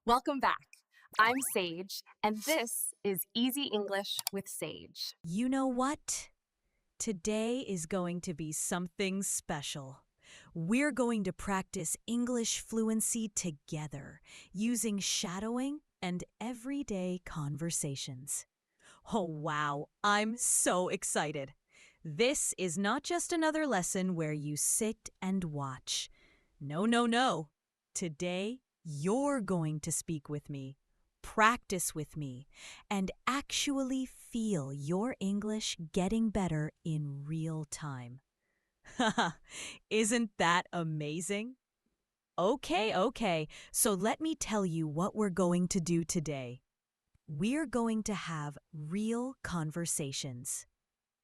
Welcome back. I'm Sage, and this is Easy English with Sage. You know what? Today is going to be something special. We're going to practice English fluency together using shadowing and everyday conversations. Oh, wow, I'm so excited. This is not just another lesson where you sit and watch. No, no, no. Today, you're going to speak with me, practice with me, and actually feel your English getting better in real time. Haha, isn't that amazing? Okay, so let me tell you what we're going to do today. We're going to have real conversations,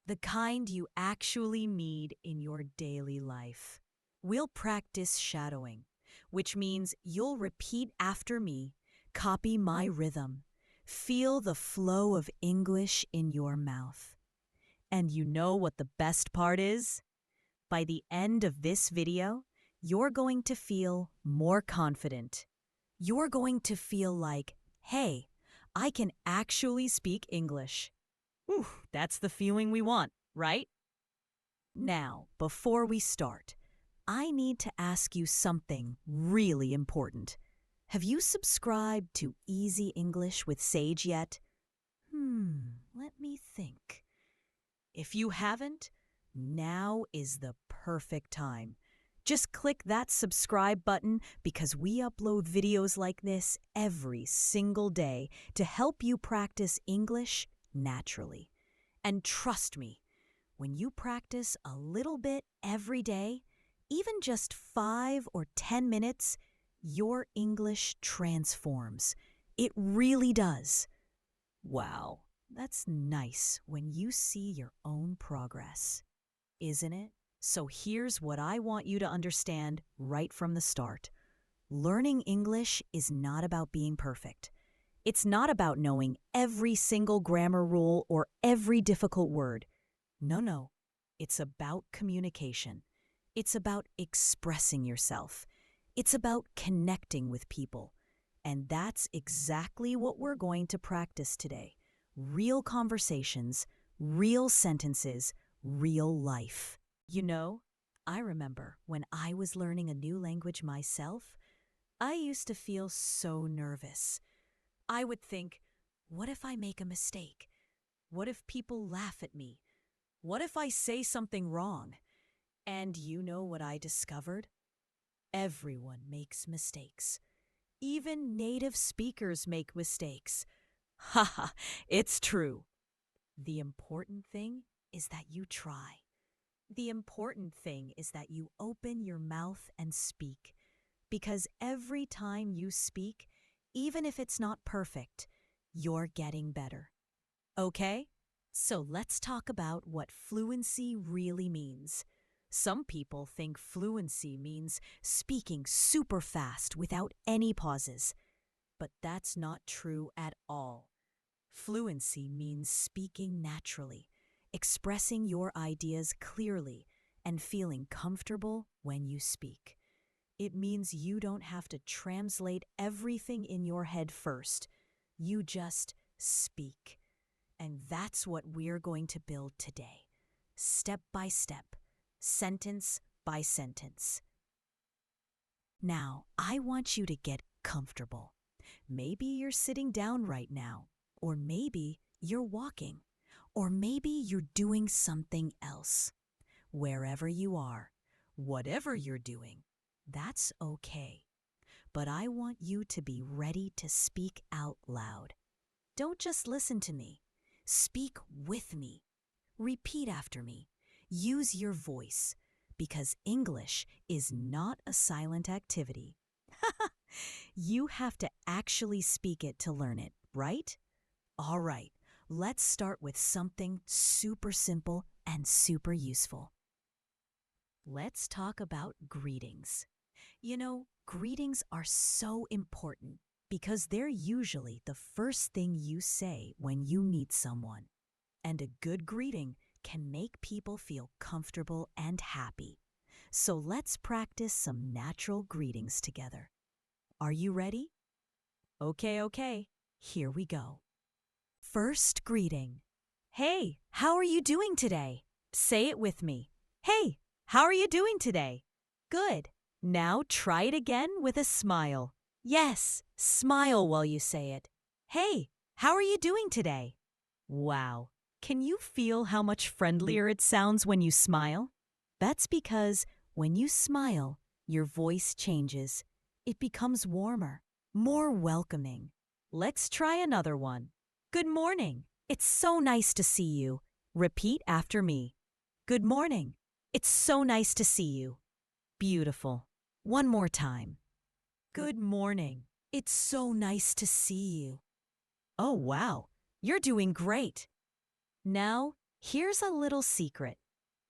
the kind you actually need in your daily life. We'll practice shadowing, which means you'll repeat after me, copy my rhythm, feel the flow of English in your mouth. And you know what the best part is? By the end of this video, you're going to feel more confident. You're going to feel like, hey, I can actually speak English. Ooh, that's the feeling we want, right? Now, before we start, I need to ask you something really important. Have you subscribed to Easy English with Sage yet? Let me think. If you haven't, now is the perfect time. Just click that subscribe button because we upload videos like this every single day to help you practice English naturally. And trust me, when you practice a little bit every day, even just 5 or 10 minutes, your English transforms. It really does. Wow, that's nice when you see your own progress, isn't it? So here's what I want you to understand right from the start. Learning English is not about being perfect. It's not about knowing every single grammar rule or every difficult word. No. It's about communication. It's about expressing yourself. It's about connecting with people. And that's exactly what we're going to practice today. Real conversations, real sentences, real life. You know, I remember when I was learning a new language myself, I used to feel so nervous. I would think, what if I make a mistake? What if people laugh at me? What if I say something wrong? And you know what I discovered? Everyone makes mistakes. Even native speakers make mistakes. Haha, it's true. The important thing is that you try. The important thing is that you open your mouth and speak. Because every time you speak, even if it's not perfect, you're getting better. Okay? So let's talk about what fluency really means. Some people think fluency means speaking super fast without any pauses. But that's not true at all. Fluency means speaking naturally, expressing your ideas clearly, and feeling comfortable when you speak. It means you don't have to translate everything in your head first. You just speak. And that's what we're going to build today, step by step, sentence by sentence. Now, I want you to get comfortable. Maybe you're sitting down right now, or maybe you're walking, or maybe you're doing something else. Wherever you are, whatever you're doing, that's okay. But I want you to be ready to speak out loud. Don't just listen to me. Speak with me. Repeat after me. Use your voice, because English is not a silent activity. You have to actually speak it to learn it, right? All right, let's start with something super simple and super useful. Let's talk about greetings. You know, greetings are so important because they're usually the first thing you say when you meet someone. And a good greeting can make people feel comfortable and happy. So let's practice some natural greetings together. Are you ready? Okay. Here we go. First greeting. Hey, how are you doing today? Say it with me. Hey, how are you doing today? Good. Now try it again with a smile. Yes, smile while you say it. Hey, how are you doing today? Wow. Can you feel how much friendlier it sounds when you smile? That's because when you smile, your voice changes. It becomes warmer, more welcoming. Let's try another one. Good morning. It's so nice to see you. Repeat after me. Good morning. It's so nice to see you. Beautiful. One more time. Good morning. It's so nice to see you. Oh, wow. You're doing great. Now, here's a little secret.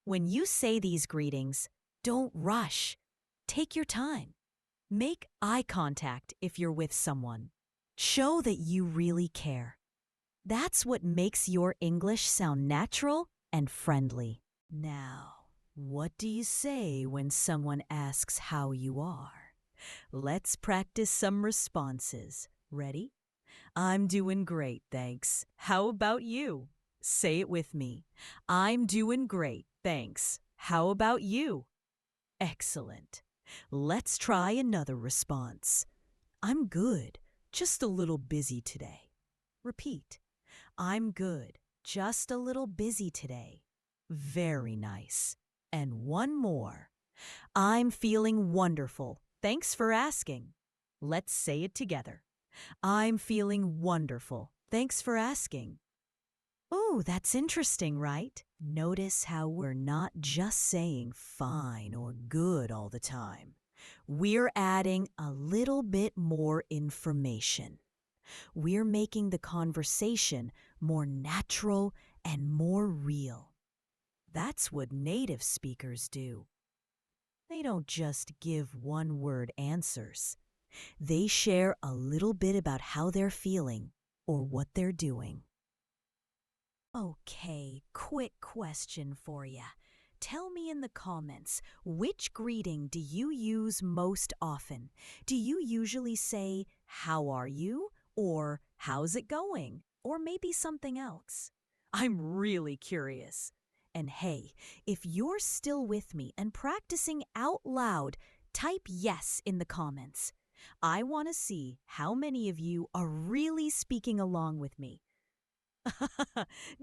When you say these greetings, don't rush. Take your time. Make eye contact if you're with someone. Show that you really care. That's what makes your English sound natural and friendly. Now, what do you say when someone asks how you are? Let's practice some responses. Ready? I'm doing great, thanks. How about you? Say it with me. I'm doing great, thanks. How about you? Excellent. Let's try another response. I'm good, just a little busy today. Repeat. I'm good, just a little busy today. Very nice. And one more. I'm feeling wonderful. Thanks for asking. Let's say it together. I'm feeling wonderful. Thanks for asking. Oh, that's interesting, right? Notice how we're not just saying fine or good all the time. We're adding a little bit more information. We're making the conversation more natural and more real. That's what native speakers do. They don't just give one-word answers. They share a little bit about how they're feeling or what they're doing. Okay, quick question for you. Tell me in the comments, which greeting do you use most often? Do you usually say, how are you? Or how's it going? Or maybe something else? I'm really curious. And hey, if you're still with me and practicing out loud, type yes in the comments. I want to see how many of you are really speaking along with me.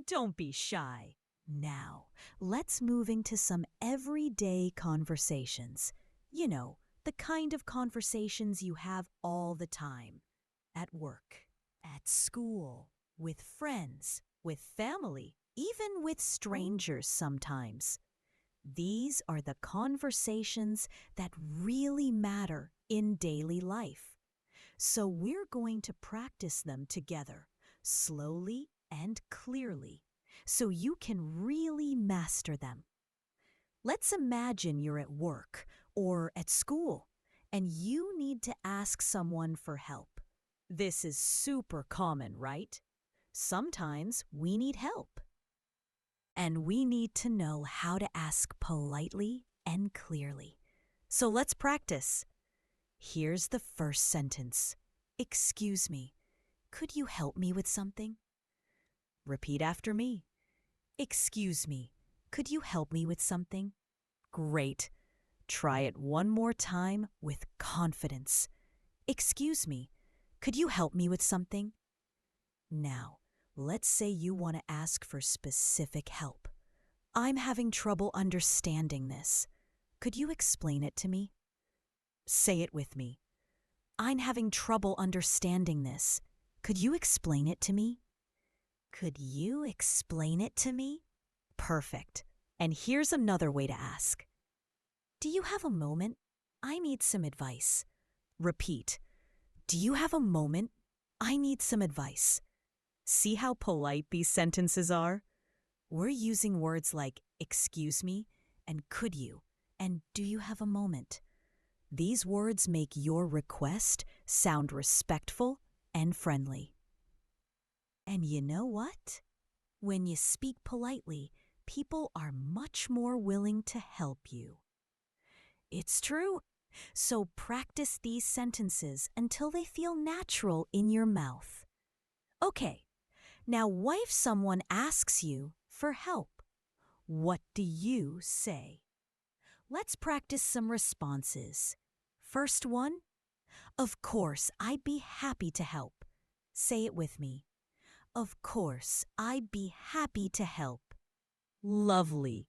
Don't be shy. Now, let's move into some everyday conversations. You know, the kind of conversations you have all the time. At work, at school, with friends, with family, even with strangers sometimes. These are the conversations that really matter in daily life. So we're going to practice them together, slowly and clearly, so you can really master them. Let's imagine you're at work or at school, and you need to ask someone for help. This is super common, right? Sometimes we need help. And we need to know how to ask politely and clearly. So let's practice. Here's the first sentence. Excuse me, could you help me with something? Repeat after me. Excuse me, could you help me with something? Great. Try it one more time with confidence. Excuse me, could you help me with something? Now, let's say you want to ask for specific help. I'm having trouble understanding this. Could you explain it to me? Say it with me. I'm having trouble understanding this. Could you explain it to me? Could you explain it to me? Perfect. And here's another way to ask. Do you have a moment? I need some advice. Repeat. Do you have a moment? I need some advice. See how polite these sentences are? We're using words like excuse me and could you and do you have a moment? These words make your request sound respectful and friendly. And you know what? When you speak politely, people are much more willing to help you. It's true. So practice these sentences until they feel natural in your mouth. Okay, now what if someone asks you for help? What do you say? Let's practice some responses. First one, of course, I'd be happy to help. Say it with me. Of course, I'd be happy to help. Lovely.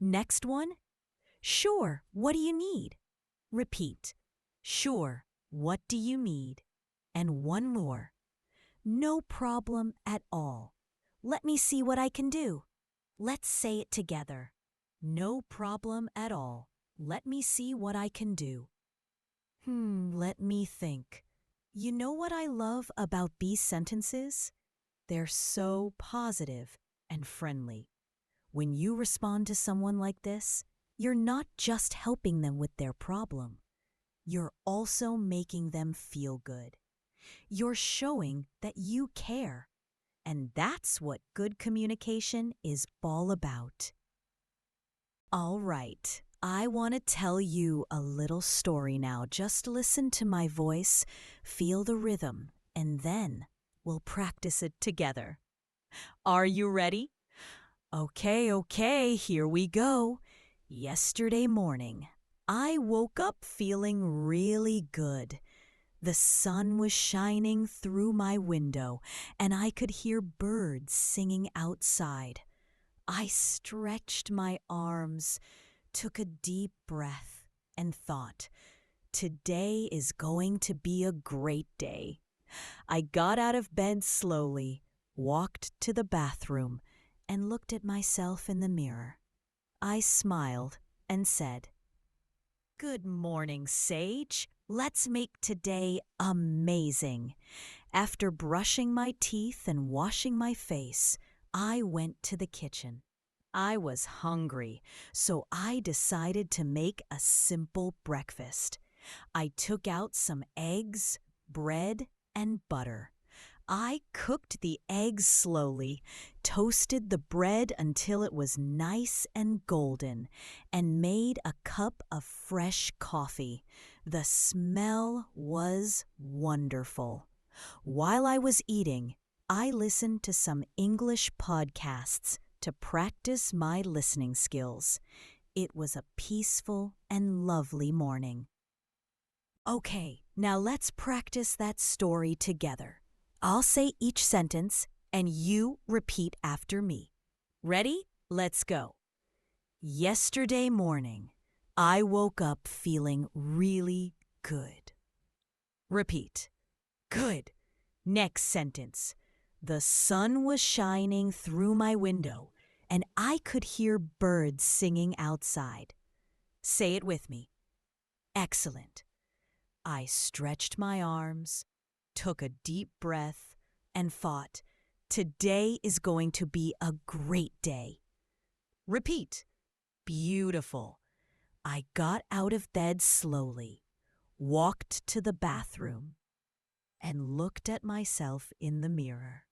Next one, sure, what do you need? Repeat. Sure, what do you need? And one more. No problem at all. Let me see what I can do. Let's say it together. No problem at all. Let me see what I can do. Let me think. You know what I love about these sentences? They're so positive and friendly. When you respond to someone like this, you're not just helping them with their problem. You're also making them feel good. You're showing that you care. And that's what good communication is all about. All right, I want to tell you a little story now. Just listen to my voice, feel the rhythm, and then we'll practice it together. Are you ready? Okay, here we go. Yesterday morning, I woke up feeling really good. The sun was shining through my window, and I could hear birds singing outside. I stretched my arms, took a deep breath, and thought, today is going to be a great day. I got out of bed slowly, walked to the bathroom, and looked at myself in the mirror. I smiled and said, "Good morning, Sage. Let's make today amazing." After brushing my teeth and washing my face, I went to the kitchen. I was hungry, so I decided to make a simple breakfast. I took out some eggs, bread, and butter. I cooked the eggs slowly, toasted the bread until it was nice and golden, and made a cup of fresh coffee. The smell was wonderful. While I was eating, I listened to some English podcasts to practice my listening skills. It was a peaceful and lovely morning. Okay, now let's practice that story together. I'll say each sentence, and you repeat after me. Ready? Let's go. Yesterday morning, I woke up feeling really good. Repeat. Good. Next sentence. The sun was shining through my window, and I could hear birds singing outside. Say it with me. Excellent. I stretched my arms, took a deep breath, and thought, today is going to be a great day. Repeat. Beautiful. I got out of bed slowly, walked to the bathroom, and looked at myself in the mirror.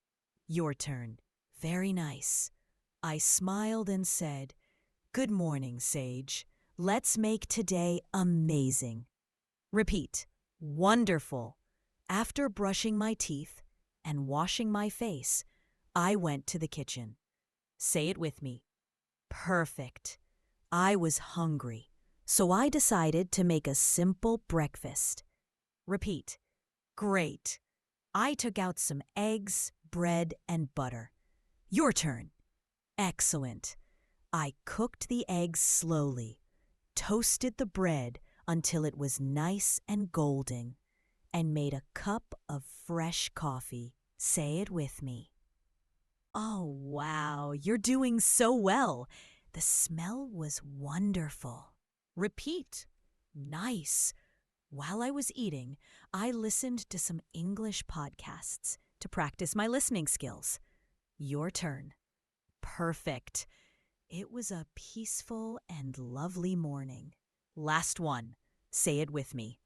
Your turn. Very nice. I smiled and said, "Good morning, Sage. Let's make today amazing." Repeat. Wonderful. After brushing my teeth and washing my face, I went to the kitchen. Say it with me. Perfect. I was hungry, so I decided to make a simple breakfast. Repeat. Great. I took out some eggs, bread, and butter. Your turn. Excellent. I cooked the eggs slowly, toasted the bread until it was nice and golden, and made a cup of fresh coffee. Say it with me. Oh, wow, you're doing so well. The smell was wonderful. Repeat. Nice. While I was eating, I listened to some English podcasts to practice my listening skills. Your turn. Perfect. It was a peaceful and lovely morning. Last one. Say it with me.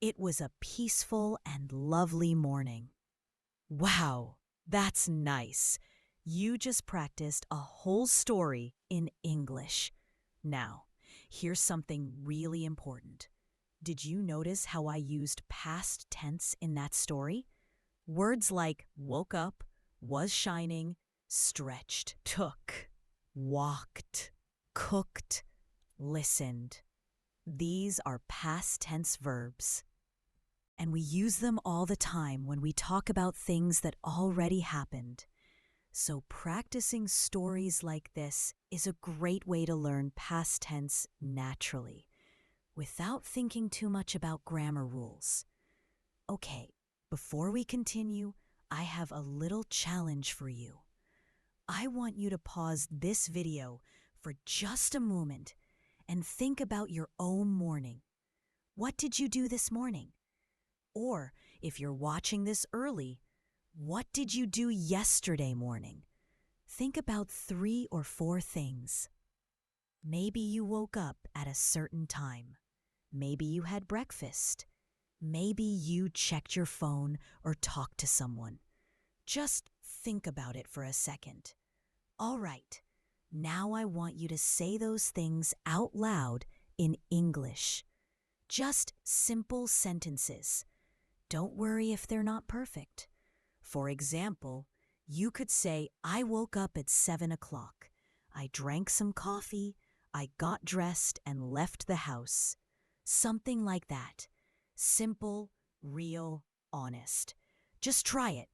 It was a peaceful and lovely morning. Wow, that's nice. You just practiced a whole story in English. Now, here's something really important. Did you notice how I used past tense in that story? Words like woke up, was shining, stretched, took, walked, cooked, listened. These are past tense verbs, and we use them all the time when we talk about things that already happened. So, practicing stories like this is a great way to learn past tense naturally, without thinking too much about grammar rules. Okay, before we continue, I have a little challenge for you. I want you to pause this video for just a moment and think about your own morning. What did you do this morning? Or, if you're watching this early, what did you do yesterday morning? Think about 3 or 4 things. Maybe you woke up at a certain time. Maybe you had breakfast. Maybe you checked your phone or talked to someone. Just think about it for a second. All right, now I want you to say those things out loud in English. Just simple sentences. Don't worry if they're not perfect. For example, you could say, I woke up at 7 o'clock. I drank some coffee. I got dressed and left the house. Something like that. Simple, real, honest. Just try it.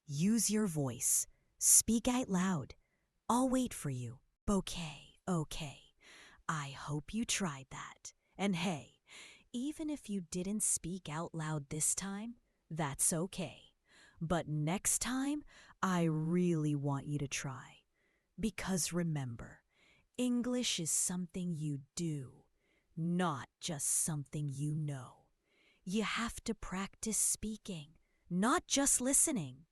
Use your voice. Speak out loud. I'll wait for you. Okay. I hope you tried that. And hey, even if you didn't speak out loud this time, that's okay. But next time, I really want you to try. Because remember, English is something you do, not just something you know. You have to practice speaking, not just listening.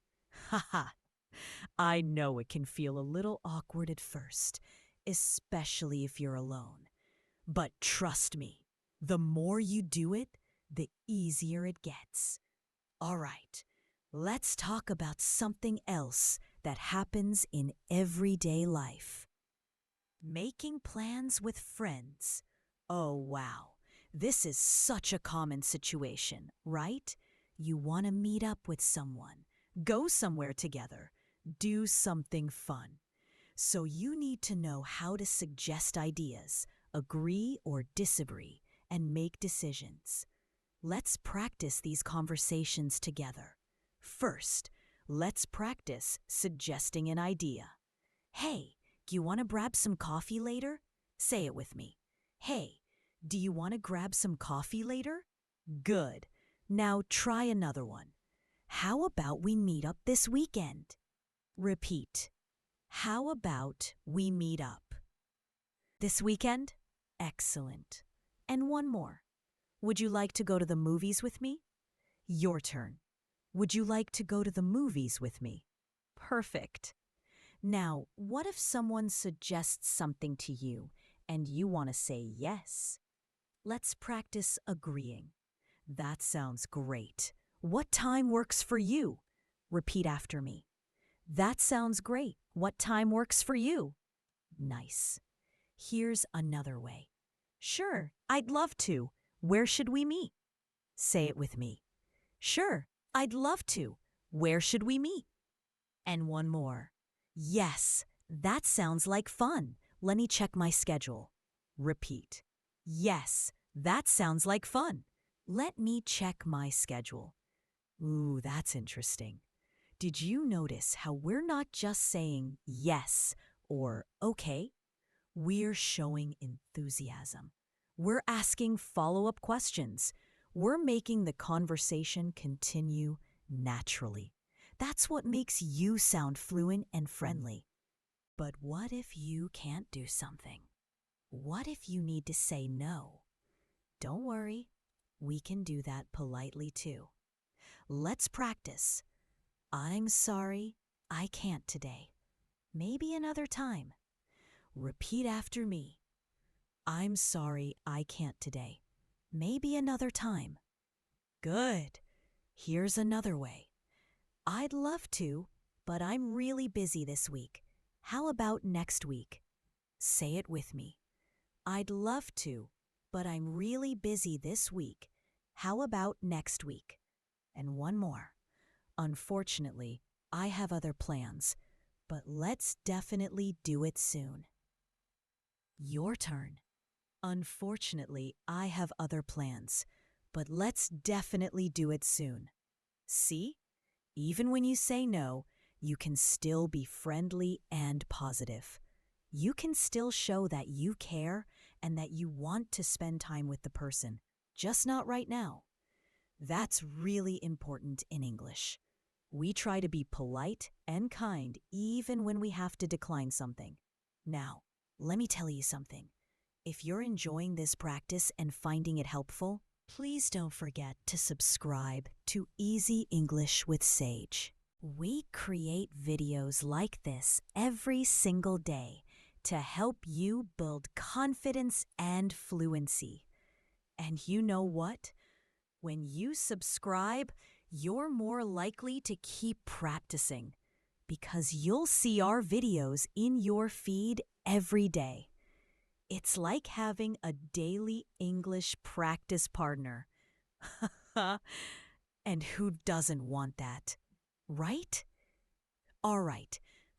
Haha. I know it can feel a little awkward at first, especially if you're alone. But trust me, the more you do it, the easier it gets. All right, let's talk about something else that happens in everyday life. Making plans with friends. Oh, wow. This is such a common situation, right? You want to meet up with someone, go somewhere together, do something fun. So you need to know how to suggest ideas, agree or disagree, and make decisions. Let's practice these conversations together. First, let's practice suggesting an idea. Hey, do you want to grab some coffee later? Say it with me. Hey, do you want to grab some coffee later? Good. Now try another one. How about we meet up this weekend? Repeat. How about we meet up? This weekend? Excellent. And one more. Would you like to go to the movies with me? Your turn. Would you like to go to the movies with me? Perfect. Now, what if someone suggests something to you and you want to say yes? Let's practice agreeing. That sounds great. What time works for you? Repeat after me. That sounds great. What time works for you? Nice. Here's another way. Sure, I'd love to. Where should we meet? Say it with me. Sure, I'd love to. Where should we meet? And one more. Yes, that sounds like fun. Let me check my schedule. Repeat. Yes, that sounds like fun. Let me check my schedule. Ooh, that's interesting. Did you notice how we're not just saying yes or okay? We're showing enthusiasm. We're asking follow-up questions. We're making the conversation continue naturally. That's what makes you sound fluent and friendly. But what if you can't do something? What if you need to say no? Don't worry, we can do that politely too. Let's practice. I'm sorry, I can't today. Maybe another time. Repeat after me. I'm sorry, I can't today. Maybe another time. Good. Here's another way. I'd love to, but I'm really busy this week. How about next week? Say it with me. I'd love to, but I'm really busy this week. How about next week? And one more. Unfortunately, I have other plans, but let's definitely do it soon. Your turn. Unfortunately, I have other plans, but let's definitely do it soon. See? Even when you say no, you can still be friendly and positive. You can still show that you care and that you want to spend time with the person, just not right now. That's really important in English. We try to be polite and kind even when we have to decline something. Now, let me tell you something. If you're enjoying this practice and finding it helpful, please don't forget to subscribe to Easy English with Sage. We create videos like this every single day to help you build confidence and fluency. And you know what? When you subscribe, you're more likely to keep practicing because you'll see our videos in your feed every day. It's like having a daily English practice partner. And who doesn't want that? Right? All right,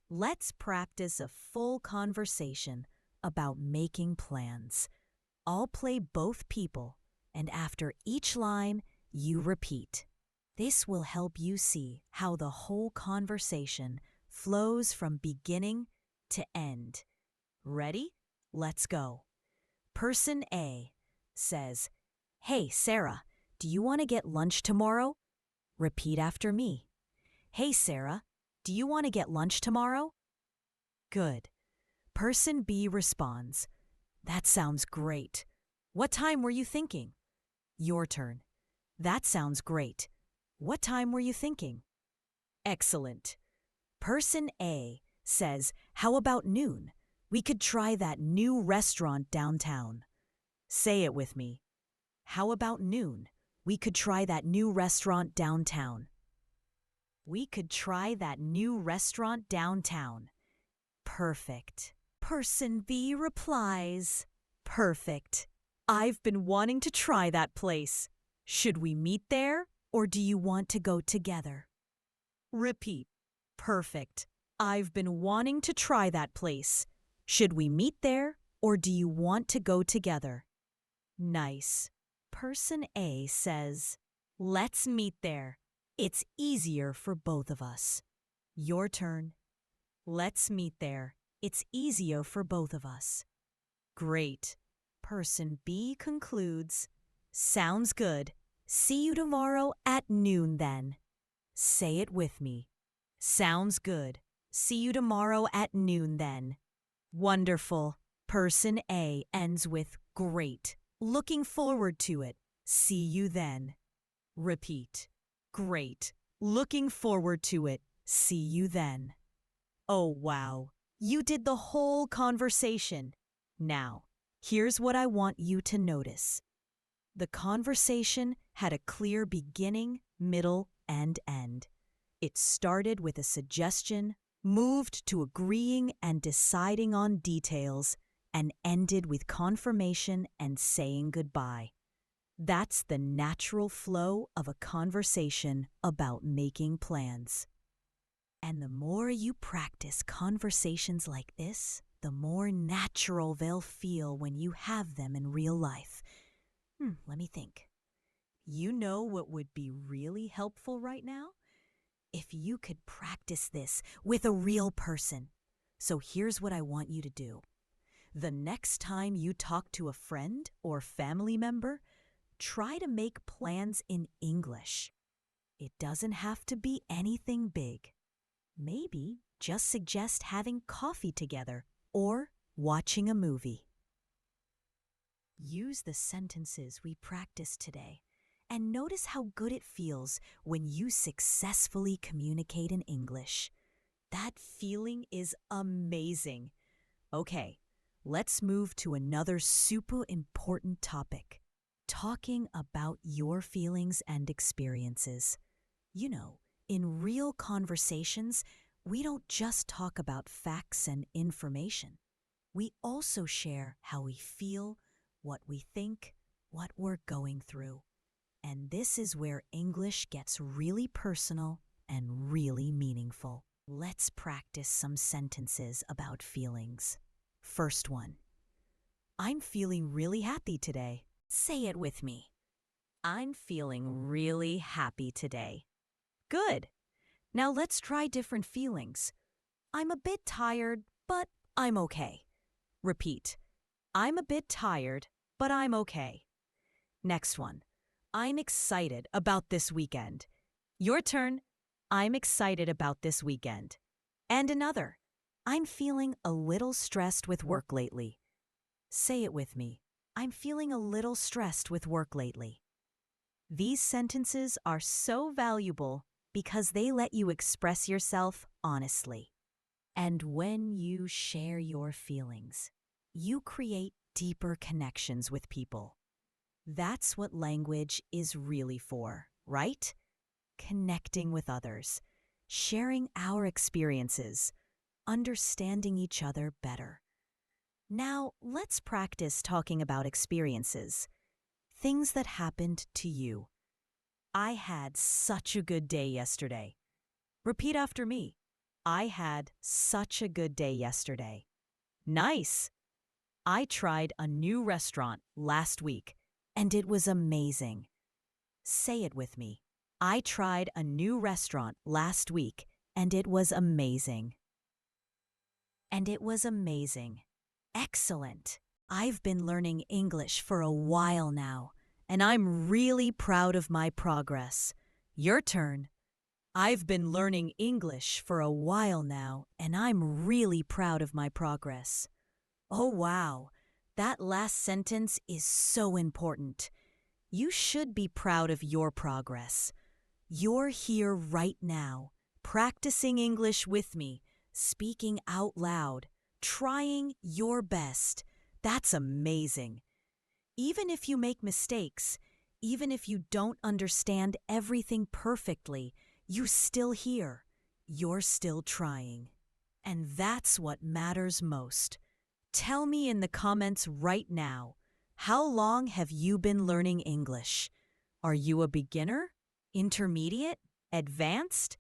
let's practice a full conversation about making plans. I'll play both people, and after each line, you repeat. This will help you see how the whole conversation flows from beginning to end. Ready? Let's go. Person A says, "Hey, Sarah, do you want to get lunch tomorrow?" Repeat after me. "Hey, Sarah, do you want to get lunch tomorrow?" Good. Person B responds, "That sounds great. What time were you thinking?" Your turn. "That sounds great. What time were you thinking?" Excellent. Person A says, "How about noon? We could try that new restaurant downtown." Say it with me. How about noon? We could try that new restaurant downtown. We could try that new restaurant downtown. Perfect. Person B replies, "Perfect. I've been wanting to try that place. Should we meet there, or do you want to go together?" Repeat. Perfect. I've been wanting to try that place. Should we meet there, or do you want to go together? Nice. Person A says, "Let's meet there. It's easier for both of us." Your turn. Let's meet there. It's easier for both of us. Great. Person B concludes, "Sounds good. See you tomorrow at noon then." Say it with me. Sounds good. See you tomorrow at noon then. Wonderful. Person A ends with great. Looking forward to it. See you then. Repeat. Great. Looking forward to it. See you then. Oh, wow. You did the whole conversation. Now, here's what I want you to notice. The conversation had a clear beginning, middle, and end. It started with a suggestion, moved to agreeing and deciding on details, and ended with confirmation and saying goodbye. That's the natural flow of a conversation about making plans. And the more you practice conversations like this, the more natural they'll feel when you have them in real life. Let me think. You know what would be really helpful right now? If you could practice this with a real person. So here's what I want you to do. The next time you talk to a friend or family member, try to make plans in English. It doesn't have to be anything big. Maybe just suggest having coffee together or watching a movie. Use the sentences we practiced today and notice how good it feels when you successfully communicate in English. That feeling is amazing. Okay, let's move to another super important topic. Talking about your feelings and experiences. You know, in real conversations, we don't just talk about facts and information. We also share how we feel, what we think, what we're going through. And this is where English gets really personal and really meaningful. Let's practice some sentences about feelings. First one. I'm feeling really happy today. Say it with me. I'm feeling really happy today. Good. Now let's try different feelings. I'm a bit tired, but I'm okay. Repeat. I'm a bit tired, but I'm okay. Next one. I'm excited about this weekend. Your turn. I'm excited about this weekend. And another. I'm feeling a little stressed with work lately. Say it with me. I'm feeling a little stressed with work lately. These sentences are so valuable because they let you express yourself honestly. And when you share your feelings, you create deeper connections with people. That's what language is really for, right? Connecting with others, sharing our experiences, understanding each other better. Now, let's practice talking about experiences, things that happened to you. I had such a good day yesterday. Repeat after me. I had such a good day yesterday. Nice! I tried a new restaurant last week, and it was amazing. Say it with me. I tried a new restaurant last week, and it was amazing. And it was amazing. Excellent. I've been learning English for a while now, and I'm really proud of my progress. Your turn. I've been learning English for a while now, and I'm really proud of my progress. Oh, wow. That last sentence is so important. You should be proud of your progress. You're here right now, practicing English with me, speaking out loud, trying your best. That's amazing. Even if you make mistakes, even if you don't understand everything perfectly, you're still here. You're still trying. And that's what matters most. Tell me in the comments right now, how long have you been learning English? Are you a beginner? Intermediate? Advanced?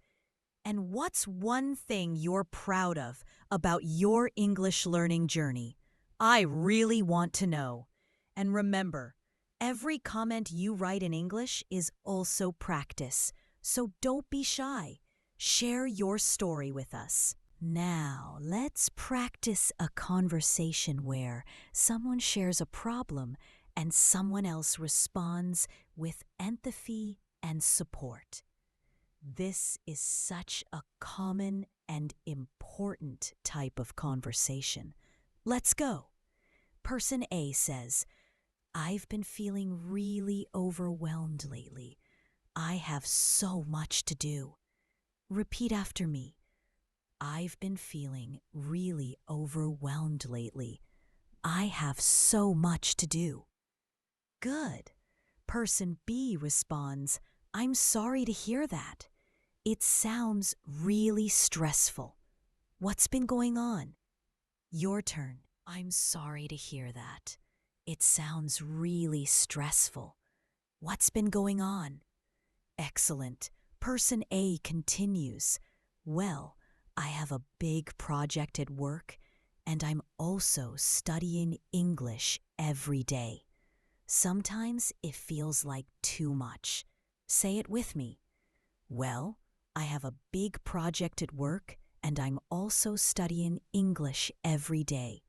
And what's one thing you're proud of about your English learning journey? I really want to know. And remember, every comment you write in English is also practice, so don't be shy. Share your story with us. Now, let's practice a conversation where someone shares a problem and someone else responds with empathy and support. This is such a common and important type of conversation. Let's go. Person A says, I've been feeling really overwhelmed lately. I have so much to do. Repeat after me. I've been feeling really overwhelmed lately. I have so much to do. Good. Person B responds, I'm sorry to hear that. It sounds really stressful. What's been going on? Your turn. I'm sorry to hear that. It sounds really stressful. What's been going on? Excellent. Person A continues. Well, I have a big project at work, and I'm also studying English every day. Sometimes it feels like too much. Say it with me. Well, I have a big project at work, and I'm also studying English every day.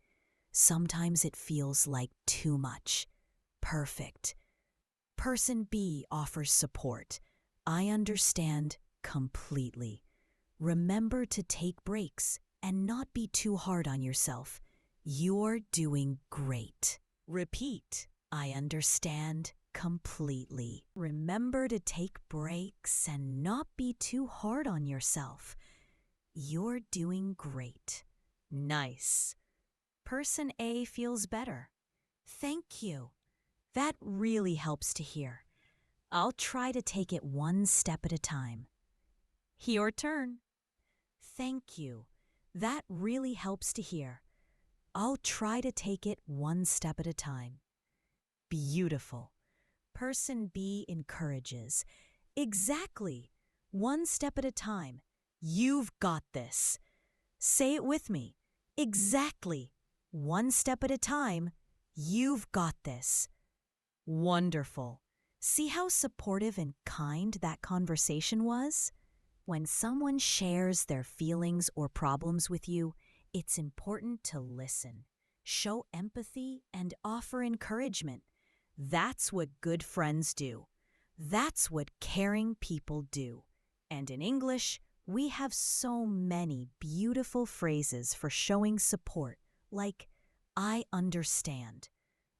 Sometimes it feels like too much. Perfect. Person B offers support. I understand completely. Remember to take breaks and not be too hard on yourself. You're doing great. Repeat. I understand completely. Remember to take breaks and not be too hard on yourself. You're doing great. Nice. Person A feels better. Thank you. That really helps to hear. I'll try to take it one step at a time. Your turn. Thank you. That really helps to hear. I'll try to take it one step at a time. Beautiful. Person B encourages. Exactly. One step at a time. You've got this. Say it with me. Exactly. One step at a time. You've got this. Wonderful. See how supportive and kind that conversation was? When someone shares their feelings or problems with you, it's important to listen, show empathy, and offer encouragement. That's what good friends do. That's what caring people do. And in English, we have so many beautiful phrases for showing support, like, I understand.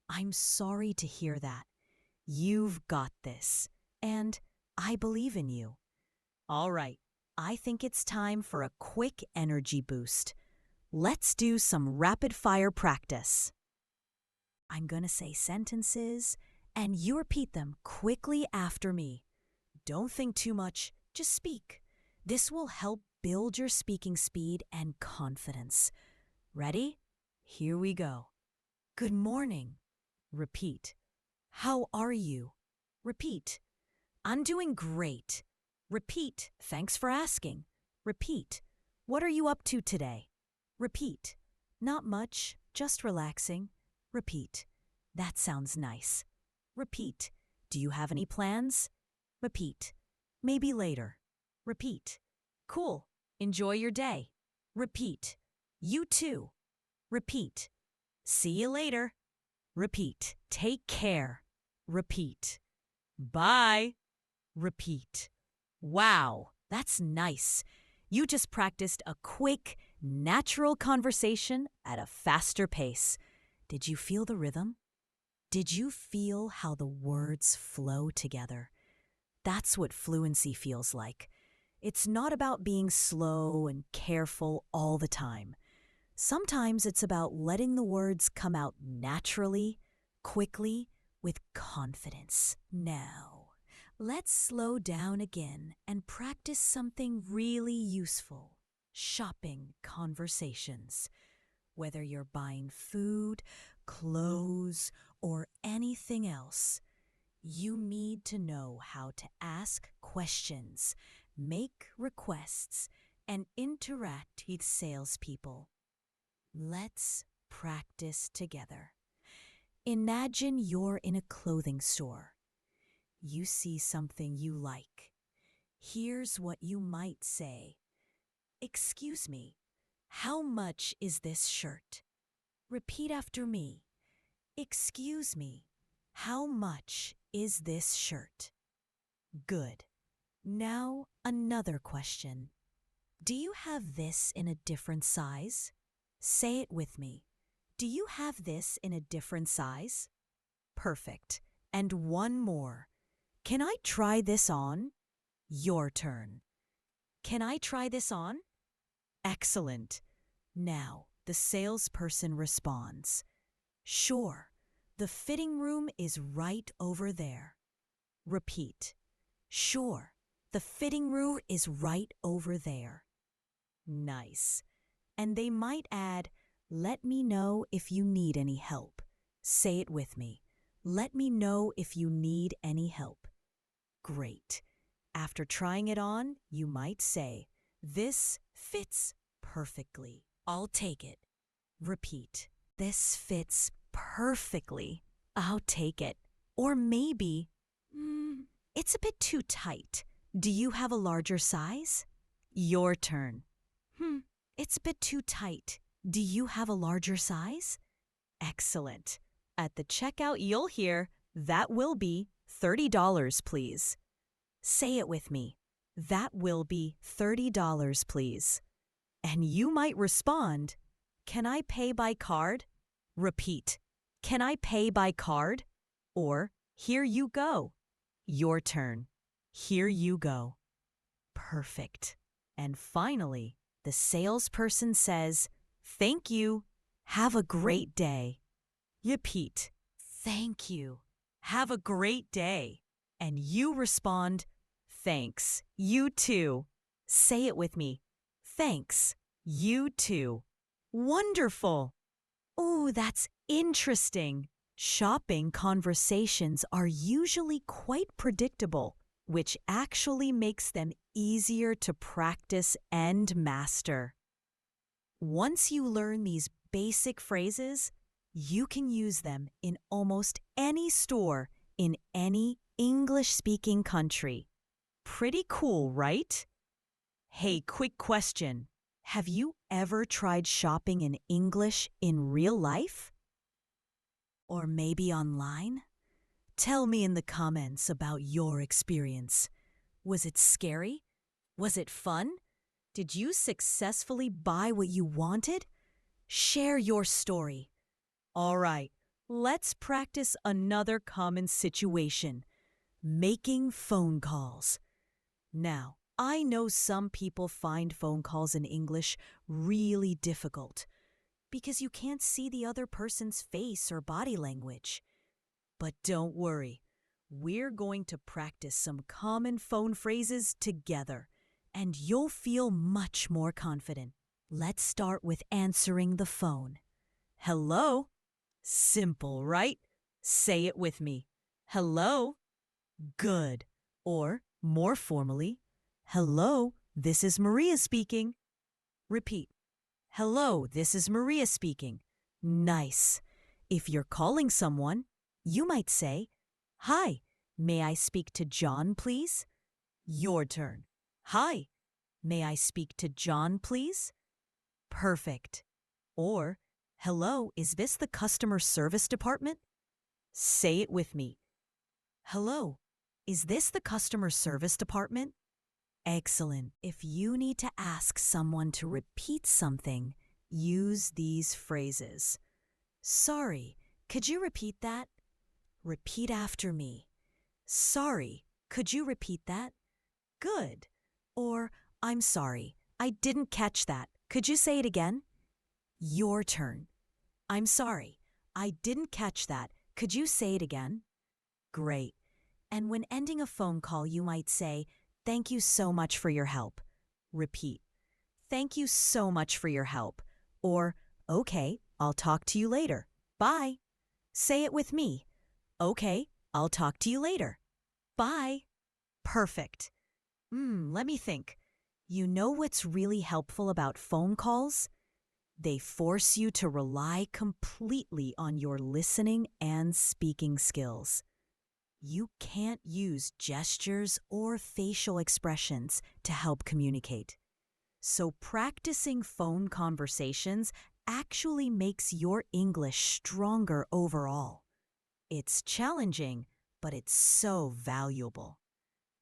I'm sorry to hear that. You've got this. And I believe in you. All right, I think it's time for a quick energy boost. Let's do some rapid fire practice. I'm going to say sentences, and you repeat them quickly after me. Don't think too much, just speak. This will help build your speaking speed and confidence. Ready? Here we go. Good morning. Repeat. How are you? Repeat. I'm doing great. Repeat. Thanks for asking. Repeat. What are you up to today? Repeat. Not much, just relaxing. Repeat. That sounds nice. Repeat. Do you have any plans? Repeat. Maybe later. Repeat. Cool. Enjoy your day. Repeat. You too. Repeat. See you later. Repeat. Take care. Repeat. Bye. Repeat. Wow, that's nice. You just practiced a quick, natural conversation at a faster pace. Did you feel the rhythm? Did you feel how the words flow together? That's what fluency feels like. It's not about being slow and careful all the time. Sometimes it's about letting the words come out naturally, quickly, with confidence. Now, let's slow down again and practice something really useful. Shopping conversations. Whether you're buying food, clothes, or anything else, you need to know how to ask questions, make requests, and interact with salespeople. Let's practice together. Imagine you're in a clothing store. You see something you like. Here's what you might say. Excuse me, how much is this shirt? Repeat after me. Excuse me, how much is this shirt? Good. Now another question. Do you have this in a different size? Say it with me. Do you have this in a different size? Perfect. And one more. Can I try this on? Your turn. Can I try this on? Excellent. Now, the salesperson responds. Sure. The fitting room is right over there. Repeat. Sure. The fitting room is right over there. Nice. And they might add, let me know if you need any help. Say it with me. Let me know if you need any help. Great. After trying it on, you might say, this fits perfectly. I'll take it. Repeat. This fits perfectly. I'll take it. Or maybe, it's a bit too tight. Do you have a larger size? Your turn. It's a bit too tight. Do you have a larger size? Excellent. At the checkout, you'll hear, that will be $30, please. Say it with me. That will be $30, please. And you might respond, can I pay by card? Repeat. Can I pay by card? Or, here you go. Your turn. Here you go. Perfect. And finally, the salesperson says, thank you. Have a great day. Repeat. Thank you. Have a great day. And you respond, thanks. You too. Say it with me. Thanks. You too. Wonderful. Oh, that's interesting. Shopping conversations are usually quite predictable, which actually makes them easier to practice and master. Once you learn these basic phrases, you can use them in almost any store in any English-speaking country. Pretty cool, right? Hey, quick question. Have you ever tried shopping in English in real life? Or maybe online? Tell me in the comments about your experience. Was it scary? Was it fun? Did you successfully buy what you wanted? Share your story. All right, let's practice another common situation, making phone calls. Now, I know some people find phone calls in English really difficult because you can't see the other person's face or body language. But don't worry, we're going to practice some common phone phrases together, and you'll feel much more confident. Let's start with answering the phone. Hello? Simple, right? Say it with me. Hello? Good. Or, more formally, hello, this is Maria speaking. Repeat. Hello, this is Maria speaking. Nice. If you're calling someone, you might say, Hi, may I speak to John, please? Your turn. Hi, may I speak to John, please? Perfect. Or, hello, is this the customer service department? Say it with me. Hello, is this the customer service department? Excellent. If you need to ask someone to repeat something, use these phrases. Sorry, could you repeat that? Repeat after me. Sorry, could you repeat that? Good. Or, I'm sorry, I didn't catch that. Could you say it again? Your turn. I'm sorry, I didn't catch that. Could you say it again? Great. And when ending a phone call, you might say, Thank you so much for your help. Repeat. Thank you so much for your help. Or, okay, I'll talk to you later. Bye. Say it with me. Okay, I'll talk to you later. Bye. Perfect. Let me think. You know what's really helpful about phone calls? They force you to rely completely on your listening and speaking skills. You can't use gestures or facial expressions to help communicate. So practicing phone conversations actually makes your English stronger overall. It's challenging, but it's so valuable.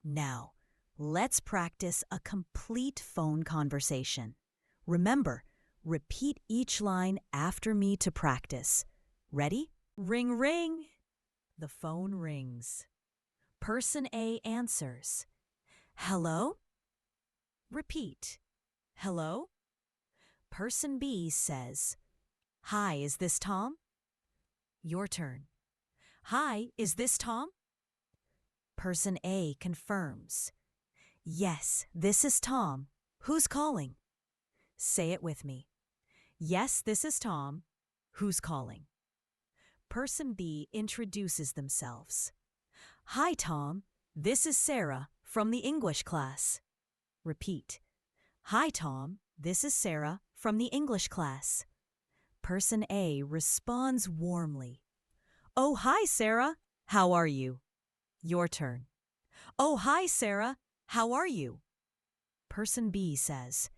Now, let's practice a complete phone conversation. Remember, repeat each line after me to practice. Ready? Ring, ring. The phone rings. Person A answers. Hello? Repeat. Hello? Person B says, Hi, is this Tom? Your turn. Hi, is this Tom? Person A confirms. Yes, this is Tom. Who's calling? Say it with me. Yes, this is Tom. Who's calling? Person B introduces themselves. Hi, Tom. This is Sarah from the English class. Repeat. Hi, Tom. This is Sarah from the English class. Person A responds warmly. Oh, hi, Sarah. How are you? Your turn. Oh, hi, Sarah. How are you? Person B says,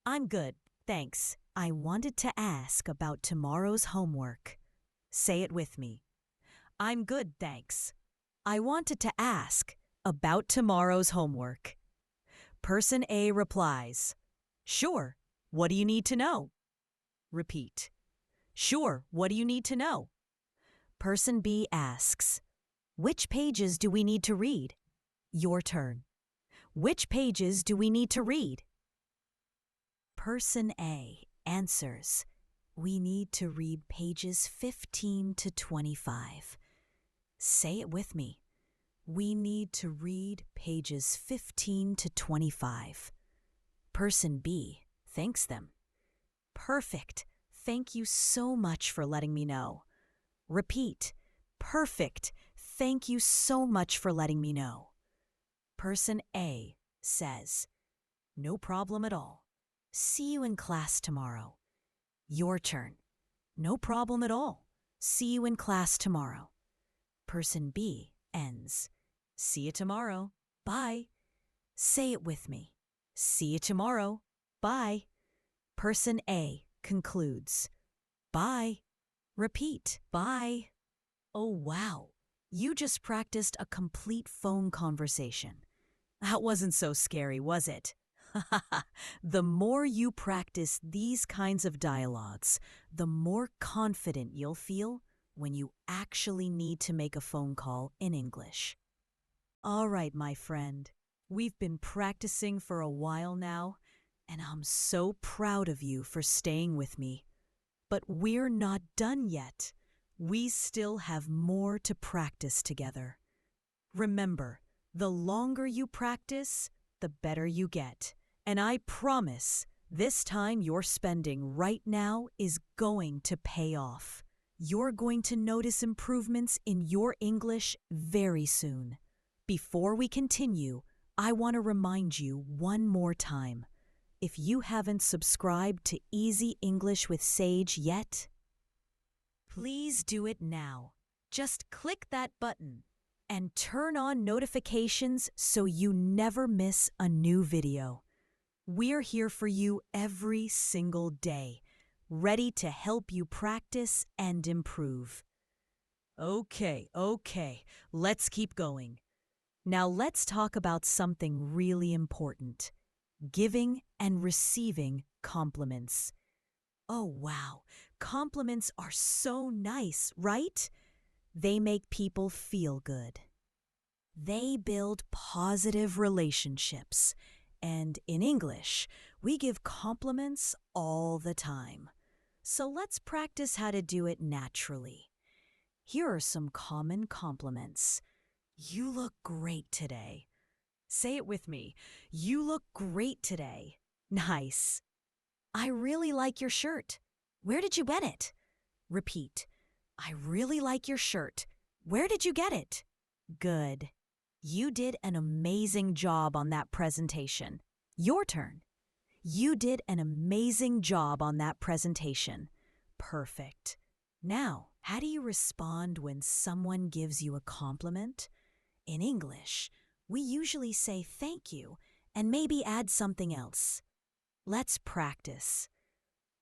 I'm good, thanks. I wanted to ask about tomorrow's homework. Say it with me. I'm good, thanks. I wanted to ask about tomorrow's homework. Person A replies, Sure, what do you need to know? Repeat. Sure, what do you need to know? Person B asks, Which pages do we need to read? Your turn. Which pages do we need to read? Person A answers, We need to read pages 15 to 25. Say it with me. We need to read pages 15 to 25. Person B thanks them. Perfect. Thank you so much for letting me know. Repeat. Perfect. Thank you so much for letting me know. Person A says, no problem at all. See you in class tomorrow. Your turn. No problem at all. See you in class tomorrow. Person B ends. See you tomorrow. Bye. Say it with me. See you tomorrow. Bye. Person A concludes. Bye. Repeat. Bye. Oh, wow. You just practiced a complete phone conversation. That wasn't so scary, was it? The more you practice these kinds of dialogues, the more confident you'll feel when you actually need to make a phone call in English. All right, my friend. We've been practicing for a while now, and I'm so proud of you for staying with me. But we're not done yet. We still have more to practice together. Remember, the longer you practice, the better you get. And I promise, this time you're spending right now is going to pay off. You're going to notice improvements in your English very soon. Before we continue, I want to remind you one more time. If you haven't subscribed to Easy English with Sage yet, please do it now. Just click that button and turn on notifications so you never miss a new video. We're here for you every single day, ready to help you practice and improve. Okay, let's keep going. Now let's talk about something really important: giving and receiving compliments. Oh, wow, compliments are so nice, right? They make people feel good. They build positive relationships. And in English, we give compliments all the time. So let's practice how to do it naturally. Here are some common compliments. You look great today. Say it with me. You look great today. Nice. I really like your shirt. Where did you get it? Repeat. I really like your shirt. Where did you get it? Good. You did an amazing job on that presentation. Your turn. You did an amazing job on that presentation. Perfect. Now, how do you respond when someone gives you a compliment? In English, we usually say thank you and maybe add something else. Let's practice.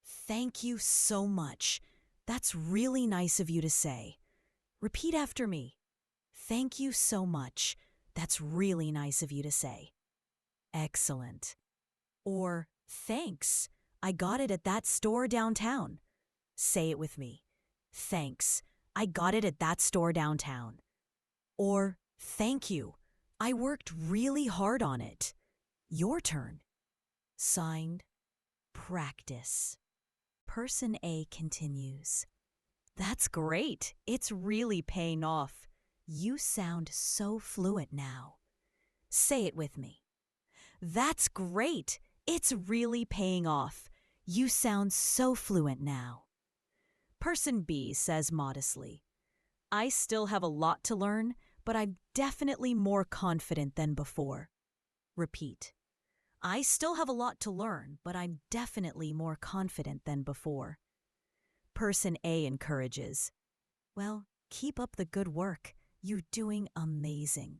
Thank you so much. That's really nice of you to say. Repeat after me. Thank you so much. That's really nice of you to say. Excellent. Or, thanks. I got it at that store downtown. Say it with me. Thanks. I got it at that store downtown. Or, thank you. I worked really hard on it. Your turn. Signed, practice. Person A continues. That's great. It's really paying off. You sound so fluent now. Say it with me. That's great. It's really paying off. You sound so fluent now. Person B says modestly, I still have a lot to learn, but I'm definitely more confident than before. Repeat. I still have a lot to learn, but I'm definitely more confident than before. Person A encourages, well, keep up the good work. You're doing amazing.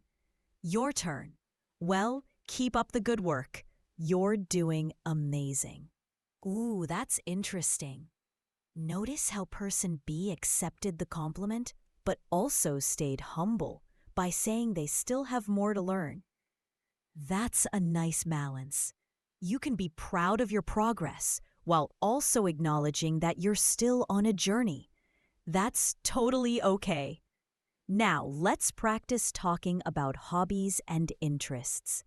Your turn. Well, keep up the good work. You're doing amazing. Ooh, that's interesting. Notice how person B accepted the compliment, but also stayed humble by saying they still have more to learn. That's a nice balance. You can be proud of your progress while also acknowledging that you're still on a journey. That's totally okay. Now, let's practice talking about hobbies and interests.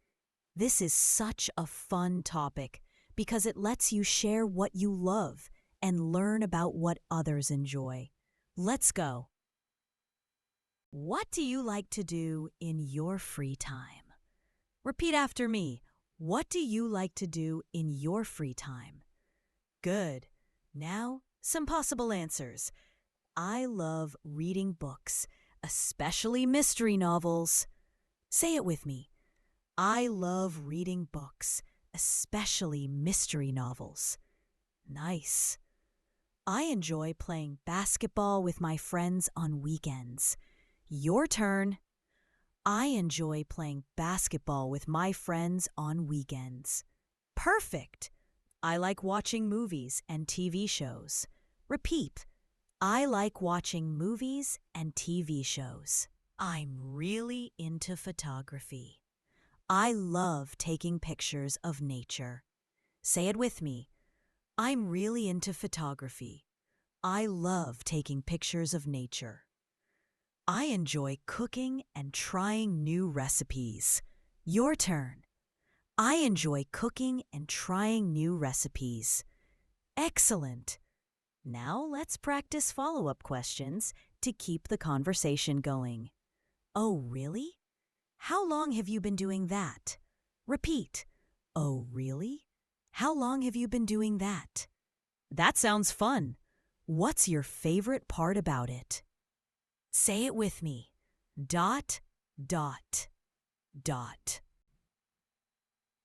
This is such a fun topic because it lets you share what you love and learn about what others enjoy. Let's go. What do you like to do in your free time? Repeat after me. What do you like to do in your free time? Good. Now, some possible answers. I love reading books. especially mystery novels. Say it with me. I love reading books, especially mystery novels. Nice. I enjoy playing basketball with my friends on weekends. Your turn. I enjoy playing basketball with my friends on weekends. Perfect. I like watching movies and TV shows. Repeat. I like watching movies and TV shows. I'm really into photography. I love taking pictures of nature. Say it with me. I'm really into photography. I love taking pictures of nature. I enjoy cooking and trying new recipes. Your turn. I enjoy cooking and trying new recipes. Excellent. Now let's practice follow-up questions to keep the conversation going. Oh, really? How long have you been doing that? Repeat. Oh, really? How long have you been doing that? That sounds fun. What's your favorite part about it? Say it with me. Dot, dot, dot.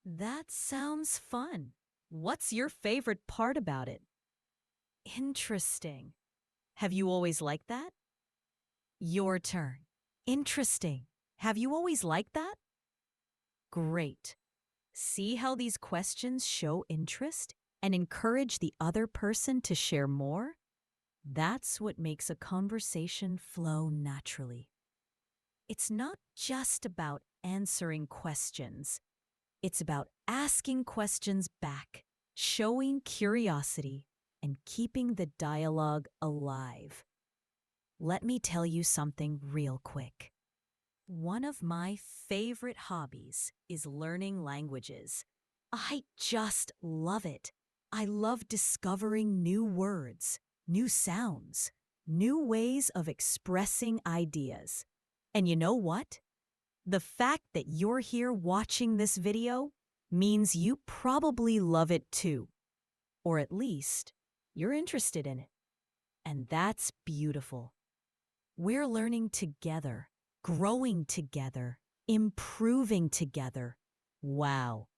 That sounds fun. What's your favorite part about it? Interesting. Have you always liked that? Your turn. Interesting. Have you always liked that? Great. See how these questions show interest and encourage the other person to share more? That's what makes a conversation flow naturally. It's not just about answering questions. It's about asking questions back, showing curiosity, and keeping the dialogue alive. Let me tell you something real quick. One of my favorite hobbies is learning languages. I just love it. I love discovering new words, new sounds, new ways of expressing ideas. And you know what? The fact that you're here watching this video means you probably love it too. Or at least, you're interested in it. And that's beautiful. We're learning together, growing together, improving together. Wow.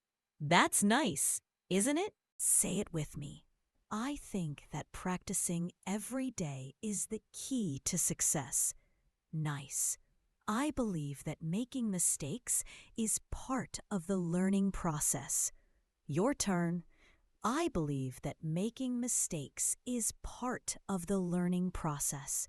That's nice, isn't it? Say it with me. I think that practicing every day is the key to success. Nice. I believe that making mistakes is part of the learning process. Your turn. I believe that making mistakes is part of the learning process.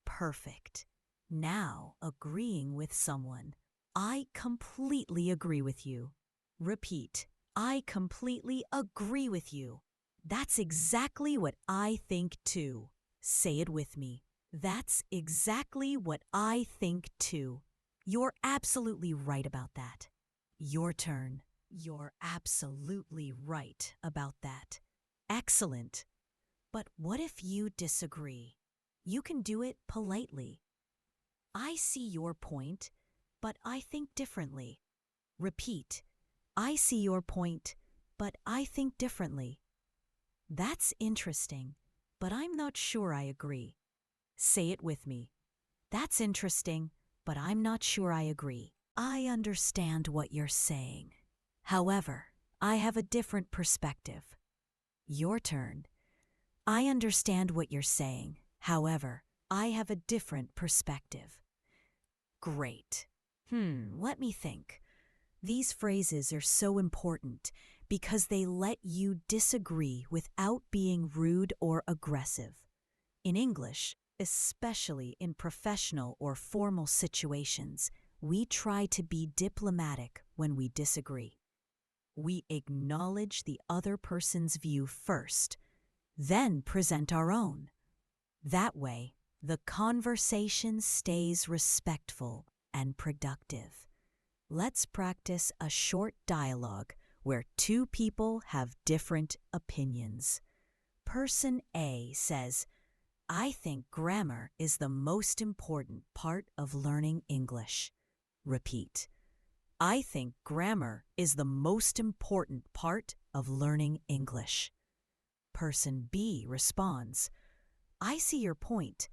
Perfect. Now, agreeing with someone. I completely agree with you. Repeat. I completely agree with you. That's exactly what I think too. Say it with me. That's exactly what I think too. You're absolutely right about that. Your turn. You're absolutely right about that. Excellent. But what if you disagree? You can do it politely. I see your point, but I think differently. Repeat. I see your point, but I think differently. That's interesting, but I'm not sure I agree. Say it with me. That's interesting, but I'm not sure I agree. I understand what you're saying. However, I have a different perspective. Your turn. I understand what you're saying. However, I have a different perspective. Great. Let me think. These phrases are so important because they let you disagree without being rude or aggressive. In English, especially in professional or formal situations, we try to be diplomatic when we disagree. We acknowledge the other person's view first, then present our own. That way, the conversation stays respectful and productive. Let's practice a short dialogue where two people have different opinions. Person A says, I think grammar is the most important part of learning English. Repeat. I think grammar is the most important part of learning English. Person B responds, I see your point,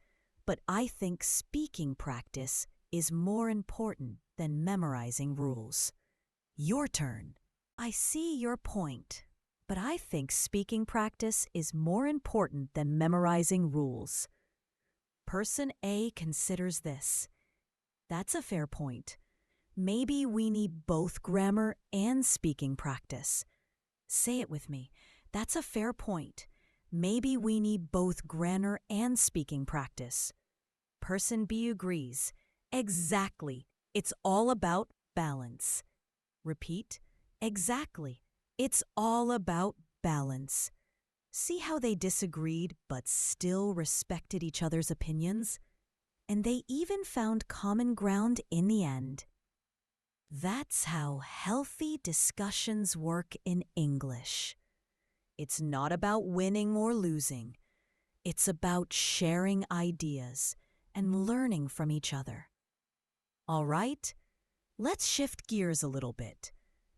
but I think speaking practice is more important than memorizing rules. Your turn. I see your point, but I think speaking practice is more important than memorizing rules. Person A considers this. That's a fair point. Maybe we need both grammar and speaking practice. Say it with me. That's a fair point. Maybe we need both grammar and speaking practice. Person B agrees. Exactly. It's all about balance. Repeat. Exactly. It's all about balance. See how they disagreed but still respected each other's opinions? And they even found common ground in the end. That's how healthy discussions work in English. It's not about winning or losing. It's about sharing ideas and learning from each other. All right, let's shift gears a little bit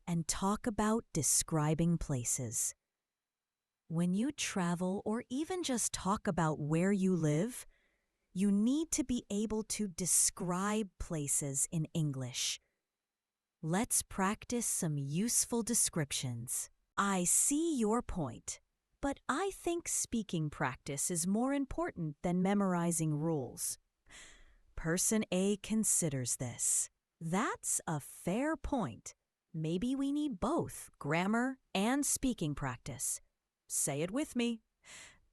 and talk about describing places. When you travel or even just talk about where you live, you need to be able to describe places in English. Let's practice some useful descriptions. I see your point, but I think speaking practice is more important than memorizing rules. Person A considers this. That's a fair point. Maybe we need both grammar and speaking practice. Say it with me.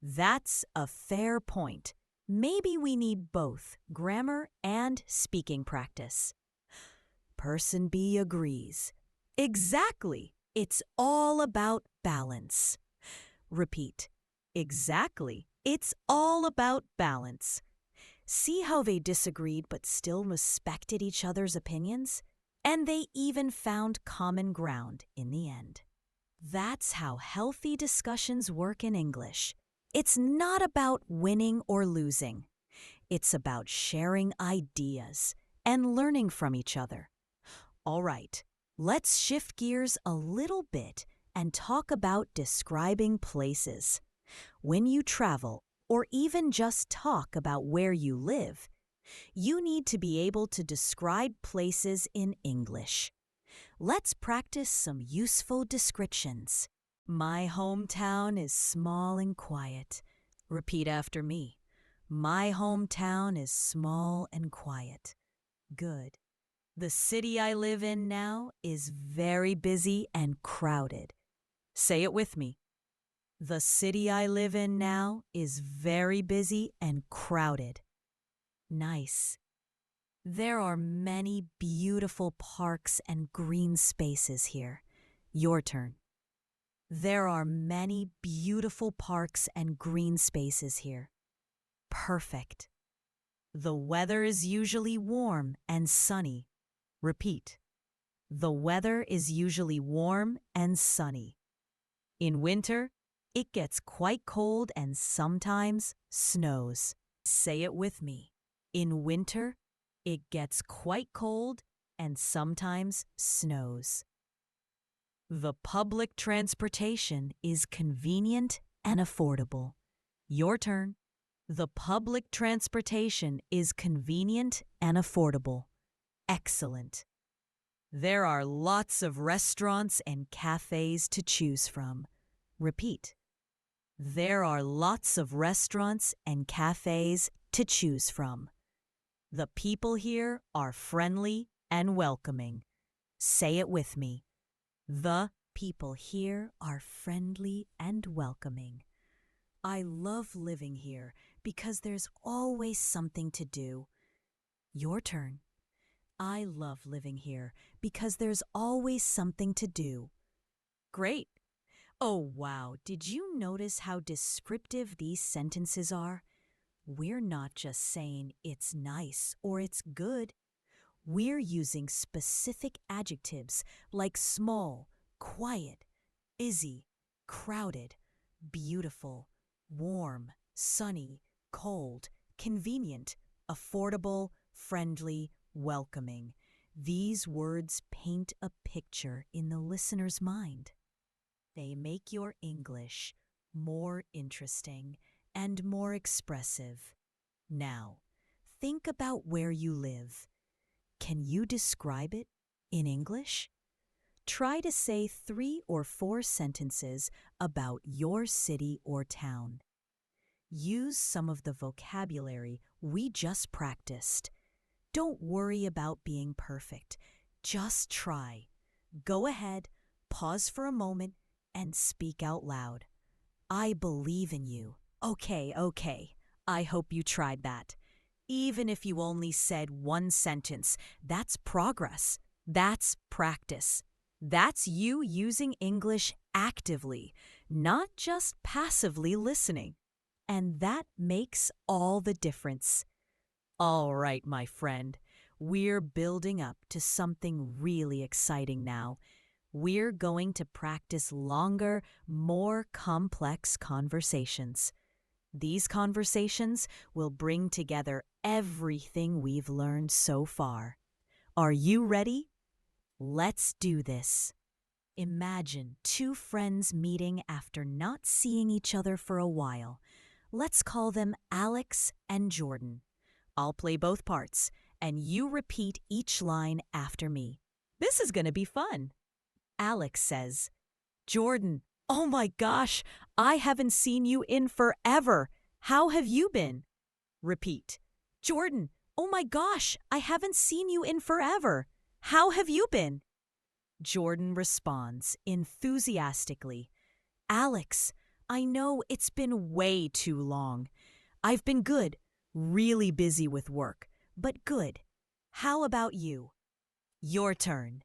That's a fair point. Maybe we need both grammar and speaking practice. Person B agrees. Exactly. It's all about balance. Repeat. Exactly. It's all about balance. See how they disagreed but still respected each other's opinions? And they even found common ground in the end. That's how healthy discussions work in English. It's not about winning or losing. It's about sharing ideas and learning from each other. All right, let's shift gears a little bit and talk about describing places. When you travel, or even just talk about where you live, you need to be able to describe places in English. Let's practice some useful descriptions. My hometown is small and quiet. Repeat after me. My hometown is small and quiet. Good. The city I live in now is very busy and crowded. Say it with me. The city I live in now is very busy and crowded. Nice. There are many beautiful parks and green spaces here. Your turn. There are many beautiful parks and green spaces here. Perfect. The weather is usually warm and sunny. Repeat. The weather is usually warm and sunny. In winter, it gets quite cold and sometimes snows. Say it with me. In winter, it gets quite cold and sometimes snows. The public transportation is convenient and affordable. Your turn. The public transportation is convenient and affordable. Excellent. There are lots of restaurants and cafes to choose from. Repeat. There are lots of restaurants and cafes to choose from. The people here are friendly and welcoming. Say it with me. The people here are friendly and welcoming. I love living here because there's always something to do. Your turn. I love living here because there's always something to do. Great. Oh, wow. Did you notice how descriptive these sentences are? We're not just saying it's nice or it's good. We're using specific adjectives like small, quiet, busy, crowded, beautiful, warm, sunny, cold, convenient, affordable, friendly, welcoming. These words paint a picture in the listener's mind. They make your English more interesting and more expressive. Now, think about where you live. Can you describe it in English? Try to say 3 or 4 sentences about your city or town. Use some of the vocabulary we just practiced. Don't worry about being perfect. Just try. Go ahead, pause for a moment, and speak out loud. I believe in you. Okay. I hope you tried that. Even if you only said 1 sentence, that's progress. That's practice. That's you using English actively, not just passively listening. And that makes all the difference. All right, my friend, we're building up to something really exciting now. We're going to practice longer, more complex conversations. These conversations will bring together everything we've learned so far. Are you ready? Let's do this. Imagine 2 friends meeting after not seeing each other for a while. Let's call them Alex and Jordan. I'll play both parts, and you repeat each line after me. This is going to be fun. Alex says, Jordan, oh my gosh, I haven't seen you in forever. How have you been? Repeat. Jordan, oh my gosh, I haven't seen you in forever. How have you been? Jordan responds enthusiastically. Alex, I know it's been way too long. I've been good, really busy with work, but good. How about you? Your turn.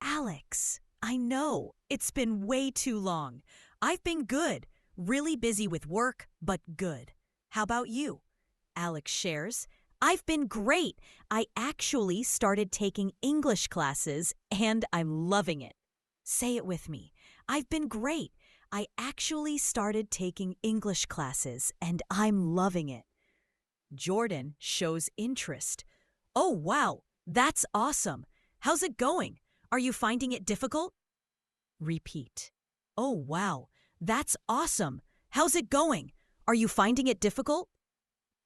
Alex, I know it's been way too long. I've been good, really busy with work, but good. How about you? Alex shares, I've been great. I actually started taking English classes and I'm loving it. Say it with me. I've been great. I actually started taking English classes and I'm loving it. Jordan shows interest. Oh, wow, that's awesome. How's it going? Are you finding it difficult? Repeat. Oh, wow, that's awesome. How's it going? Are you finding it difficult?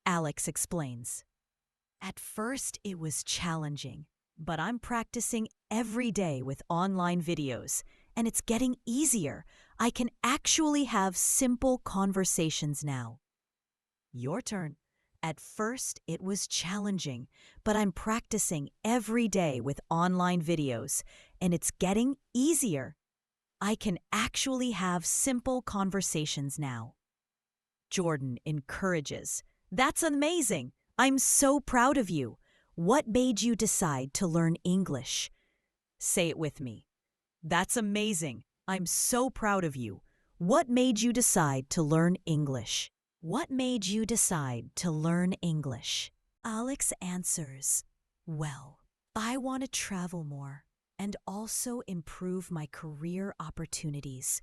Alex explains. At first, it was challenging, but I'm practicing every day with online videos, and it's getting easier. I can actually have simple conversations now. Your turn. At first, it was challenging, but I'm practicing every day with online videos, and it's getting easier. I can actually have simple conversations now. Jordan encourages. That's amazing. I'm so proud of you. What made you decide to learn English? Say it with me. That's amazing. I'm so proud of you. What made you decide to learn English? What made you decide to learn English? Alex answers, well, I want to travel more and also improve my career opportunities.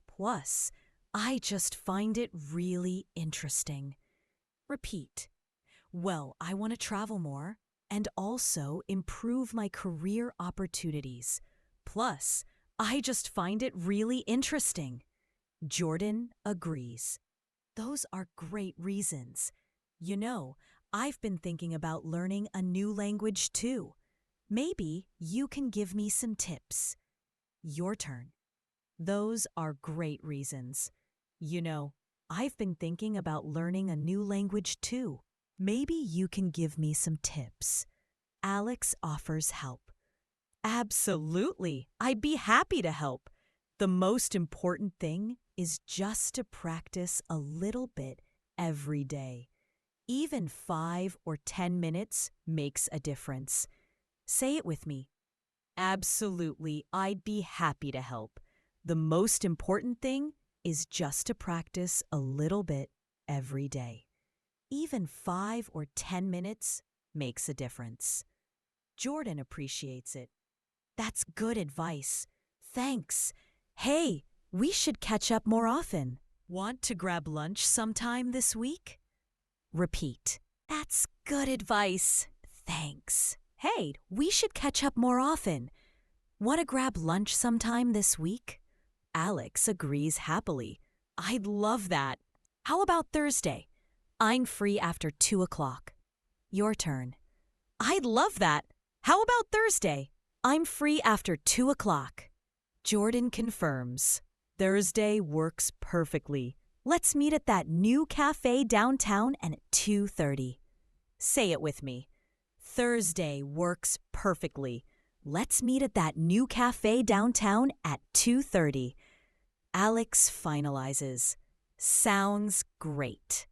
Plus, I just find it really interesting. Repeat. Well, I want to travel more and also improve my career opportunities. Plus, I just find it really interesting. Jordan agrees. Those are great reasons. You know, I've been thinking about learning a new language too. Maybe you can give me some tips. Your turn. Those are great reasons. You know, I've been thinking about learning a new language too. Maybe you can give me some tips. Alex offers help. Absolutely. I'd be happy to help. The most important thing is just to practice a little bit every day. Even 5 or 10 minutes makes a difference. Say it with me. Absolutely, I'd be happy to help. The most important thing is just to practice a little bit every day. Even 5 or 10 minutes makes a difference. Jordan appreciates it. That's good advice. Thanks. Hey, we should catch up more often. Want to grab lunch sometime this week? Repeat. That's good advice. Thanks. Hey, we should catch up more often. Want to grab lunch sometime this week? Alex agrees happily. I'd love that. How about Thursday? I'm free after 2 o'clock. Your turn. I'd love that. How about Thursday? I'm free after 2 o'clock. Jordan confirms. Thursday works perfectly. Let's meet at that new cafe downtown and at 2:30. Say it with me. Thursday works perfectly. Let's meet at that new cafe downtown at 2:30. Alex finalizes. Sounds great.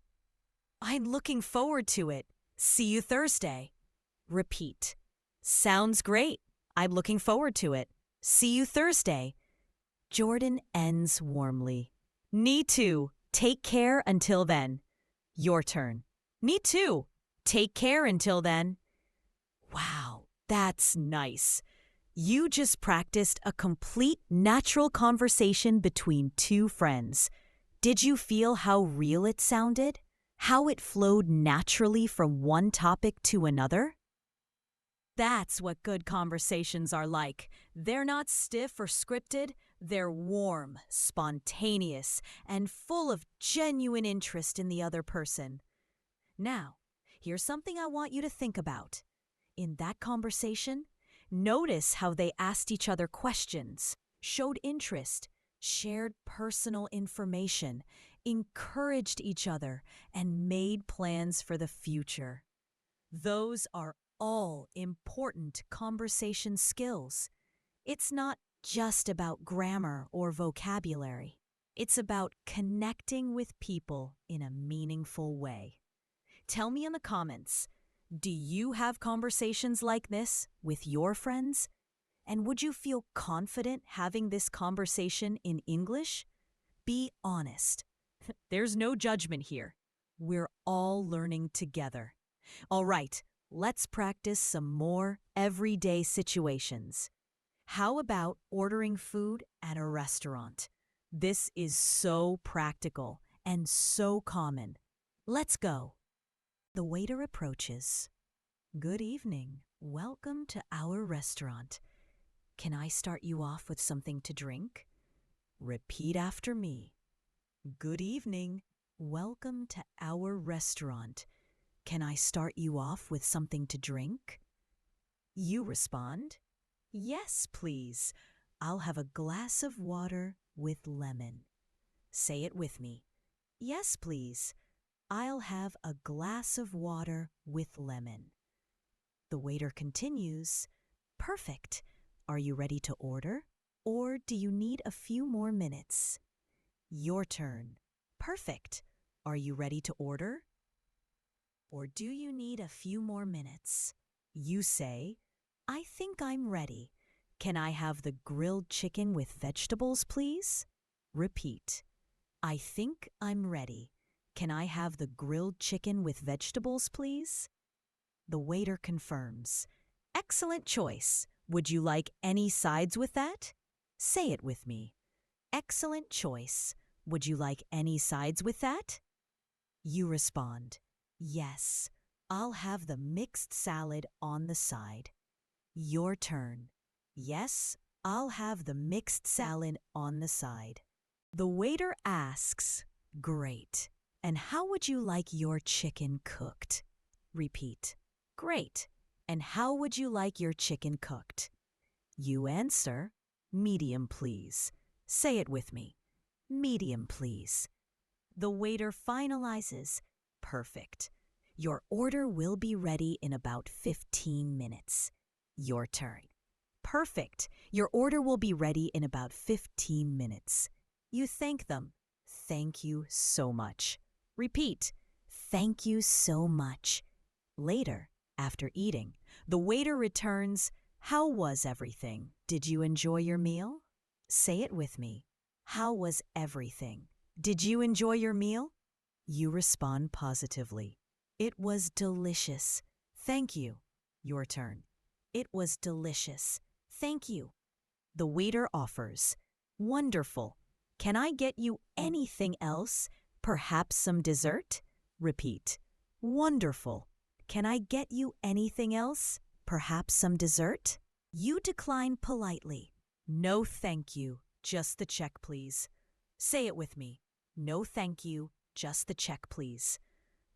I'm looking forward to it. See you Thursday. Repeat. Sounds great. I'm looking forward to it. See you Thursday. Jordan ends warmly. Me too. Take care until then. Your turn. Me too. Take care until then. Wow, that's nice. You just practiced a complete natural conversation between two friends. Did you feel how real it sounded? How it flowed naturally from one topic to another? That's what good conversations are like. They're not stiff or scripted. They're warm, spontaneous, and full of genuine interest in the other person. Now, here's something I want you to think about. In that conversation, notice how they asked each other questions, showed interest, shared personal information, encouraged each other, and made plans for the future. Those are all important conversation skills. It's not just about grammar or vocabulary. It's about connecting with people in a meaningful way. Tell me in the comments, do you have conversations like this with your friends? And would you feel confident having this conversation in English? Be honest. There's no judgment here. We're all learning together. All right, let's practice some more everyday situations. How about ordering food at a restaurant? This is so practical and so common. Let's go. The waiter approaches. Good evening. Welcome to our restaurant. Can I start you off with something to drink? Repeat after me. Good evening. Welcome to our restaurant. Can I start you off with something to drink? You respond, yes, please. I'll have a glass of water with lemon. Say it with me. Yes, please. I'll have a glass of water with lemon. The waiter continues, perfect. Are you ready to order? Or do you need a few more minutes? Your turn. Perfect. Are you ready to order? Or do you need a few more minutes? You say, I think I'm ready. Can I have the grilled chicken with vegetables, please? Repeat. I think I'm ready. Can I have the grilled chicken with vegetables, please? The waiter confirms. Excellent choice. Would you like any sides with that? Say it with me. Excellent choice. Would you like any sides with that? You respond, yes. I'll have the mixed salad on the side. Your turn. Yes, I'll have the mixed salad on the side. The waiter asks, great. And how would you like your chicken cooked? Repeat. Great. And how would you like your chicken cooked? You answer, medium, please. Say it with me. Medium, please. The waiter finalizes, perfect. Your order will be ready in about 15 minutes. Your turn. Perfect. Your order will be ready in about 15 minutes. You thank them. Thank you so much. Repeat. Thank you so much. Later, after eating, the waiter returns, how was everything? Did you enjoy your meal? Say it with me. How was everything? Did you enjoy your meal? You respond positively. It was delicious. Thank you. Your turn. It was delicious. Thank you. The waiter offers. Wonderful. Can I get you anything else? Perhaps some dessert? Repeat. Wonderful. Can I get you anything else? Perhaps some dessert? You decline politely. No, thank you. Just the check, please. Say it with me. No, thank you. Just the check, please.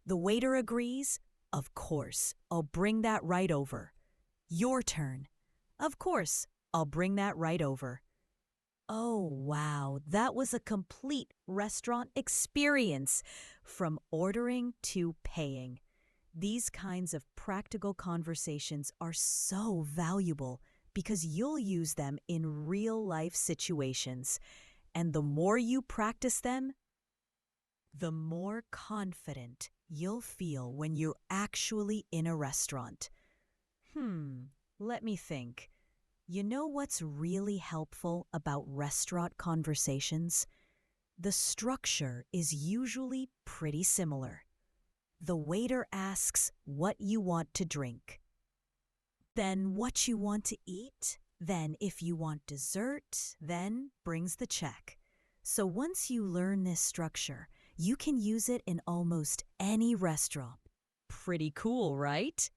The waiter agrees. Of course, I'll bring that right over. Your turn. Of course, I'll bring that right over. Oh, wow, that was a complete restaurant experience, from ordering to paying. These kinds of practical conversations are so valuable because you'll use them in real-life situations. And the more you practice them, the more confident you'll feel when you're actually in a restaurant. Let me think. You know what's really helpful about restaurant conversations? The structure is usually pretty similar. The waiter asks what you want to drink, then what you want to eat, then if you want dessert, then brings the check. So once you learn this structure, you can use it in almost any restaurant. Pretty cool, right?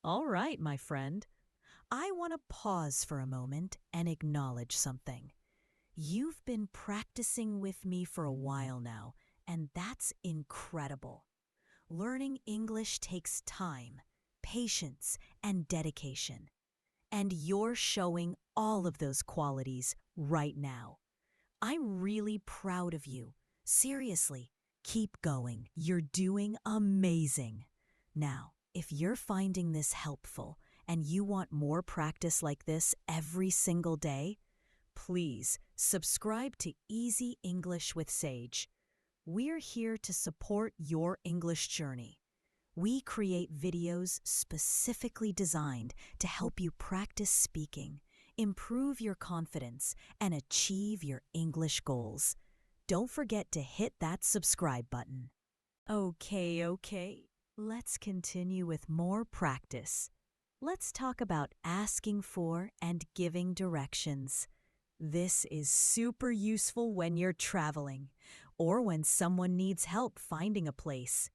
All right, my friend. I want to pause for a moment and acknowledge something. You've been practicing with me for a while now, and that's incredible. Learning English takes time, patience, and dedication. And you're showing all of those qualities right now. I'm really proud of you. Seriously, keep going. You're doing amazing. Now, if you're finding this helpful and you want more practice like this every single day, please subscribe to Easy English with Sage. We're here to support your English journey. We create videos specifically designed to help you practice speaking, improve your confidence, and achieve your English goals. Don't forget to hit that subscribe button. Okay. Let's continue with more practice. Let's talk about asking for and giving directions. This is super useful when you're traveling or when someone needs help finding a place.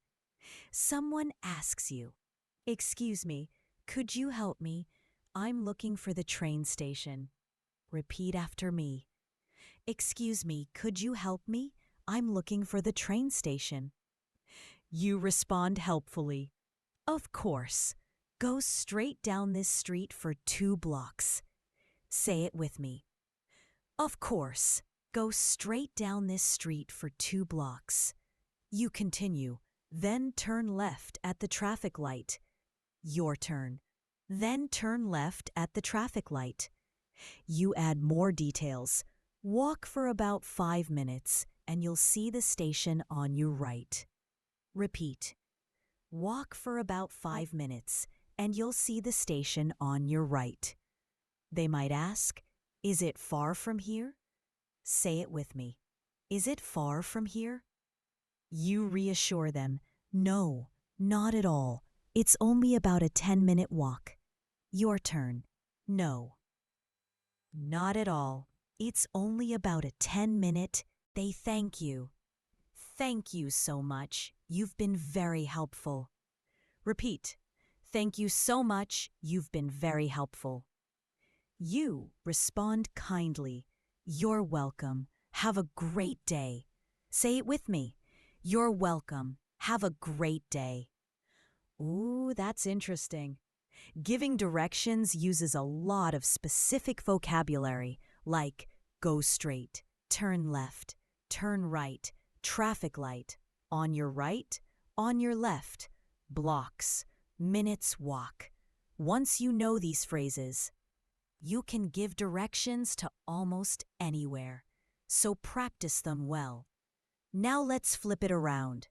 Someone asks you, "Excuse me, could you help me? I'm looking for the train station." Repeat after me. "Excuse me, could you help me? I'm looking for the train station." You respond helpfully. "Of course. Go straight down this street for 2 blocks." Say it with me. "Of course. Go straight down this street for 2 blocks." You continue. Then turn left at the traffic light. Your turn. Then turn left at the traffic light. You add more details. Walk for about 5 minutes and you'll see the station on your right. Repeat. Walk for about 5 minutes and you'll see the station on your right. They might ask, "Is it far from here?" Say it with me. "Is it far from here?" You reassure them, "No, not at all. It's only about a 10-minute walk." Your turn. "No, not at all. It's only about a 10-minute." They thank you. "Thank you so much. You've been very helpful." Repeat. "Thank you so much. You've been very helpful." You respond kindly. "You're welcome. Have a great day." Say it with me. "You're welcome. Have a great day." Ooh, that's interesting. Giving directions uses a lot of specific vocabulary like go straight, turn left, turn right, traffic light, on your right, on your left, blocks, minutes walk. Once you know these phrases, you can give directions to almost anywhere. So practice them well. Now let's flip it around.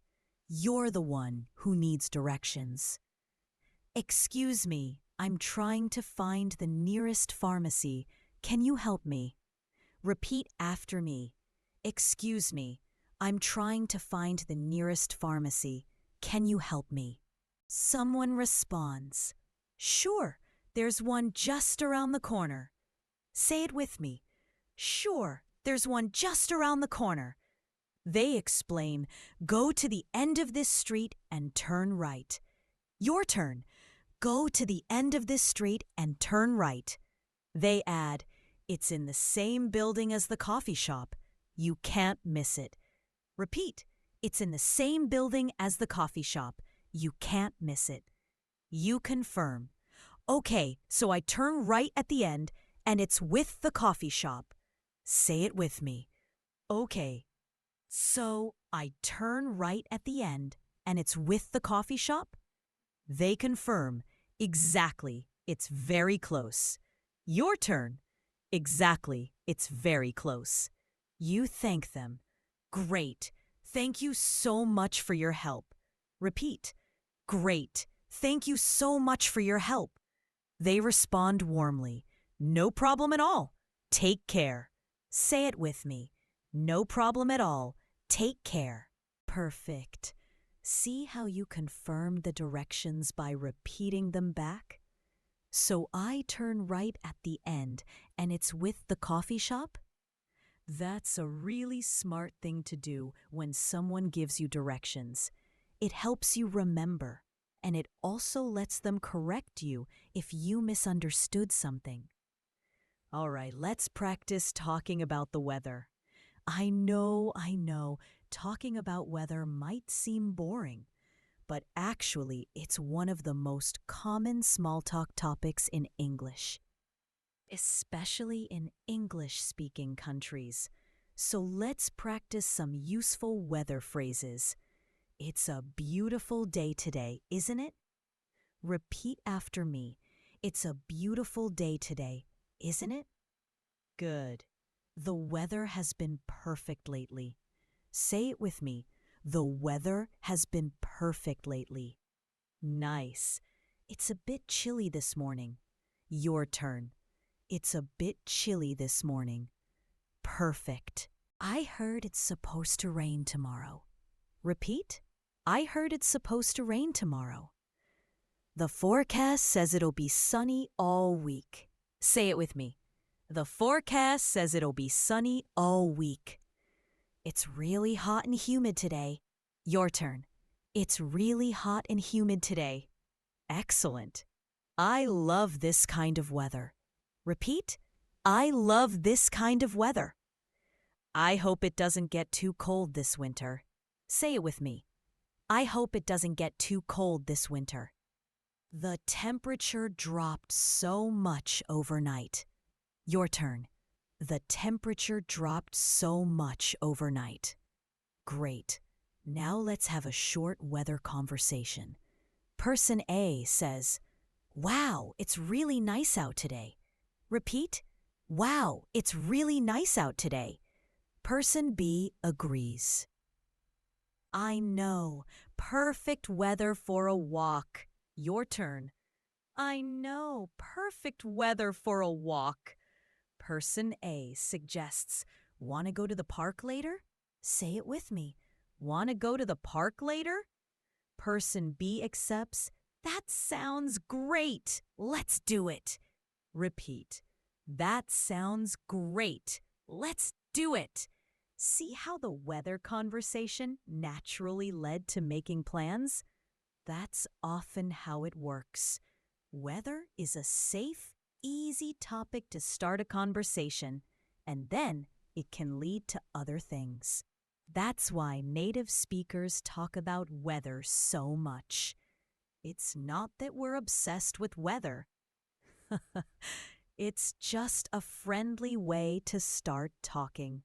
You're the one who needs directions. "Excuse me, I'm trying to find the nearest pharmacy. Can you help me?" Repeat after me. "Excuse me, I'm trying to find the nearest pharmacy. Can you help me?" Someone responds, "Sure, there's one just around the corner." Say it with me. "Sure, there's one just around the corner." They explain, "Go to the end of this street and turn right." Your turn. "Go to the end of this street and turn right." They add, "It's in the same building as the coffee shop. You can't miss it." Repeat. It's in the same building as the coffee shop. You can't miss it. You confirm. Okay, so I turn right at the end, and it's with the coffee shop. Say it with me. Okay, so I turn right at the end, and it's with the coffee shop? They confirm. Exactly, it's very close. Your turn. Exactly, it's very close. You thank them. Great. Thank you so much for your help. Repeat. Great. Thank you so much for your help. They respond warmly. No problem at all. Take care. Say it with me. No problem at all. Take care. Perfect. See how you confirm the directions by repeating them back? So I turn right at the end, and it's with the coffee shop? That's a really smart thing to do when someone gives you directions. It helps you remember, and it also lets them correct you if you misunderstood something. All right, let's practice talking about the weather. I know, talking about weather might seem boring, but actually it's one of the most common small talk topics in English, especially in English-speaking countries. So let's practice some useful weather phrases. It's a beautiful day today, isn't it? Repeat after me. It's a beautiful day today, isn't it? Good. The weather has been perfect lately. Say it with me. The weather has been perfect lately. Nice. It's a bit chilly this morning. Your turn. It's a bit chilly this morning. Perfect. I heard it's supposed to rain tomorrow. Repeat. I heard it's supposed to rain tomorrow. The forecast says it'll be sunny all week. Say it with me. The forecast says it'll be sunny all week. It's really hot and humid today. Your turn. It's really hot and humid today. Excellent. I love this kind of weather. Repeat. I love this kind of weather. I hope it doesn't get too cold this winter. Say it with me. I hope it doesn't get too cold this winter. The temperature dropped so much overnight. Your turn. The temperature dropped so much overnight. Great. Now let's have a short weather conversation. Person A says, "Wow, it's really nice out today." Repeat. Wow, it's really nice out today. Person B agrees. I know. Perfect weather for a walk. Your turn. I know. Perfect weather for a walk. Person A suggests, "Want to go to the park later?" Say it with me. Want to go to the park later? Person B accepts, "That sounds great. Let's do it." Repeat. That sounds great. Let's do it. See how the weather conversation naturally led to making plans? That's often how it works. Weather is a safe, easy topic to start a conversation, and then it can lead to other things. That's why native speakers talk about weather so much. It's not that we're obsessed with weather. It's just a friendly way to start talking.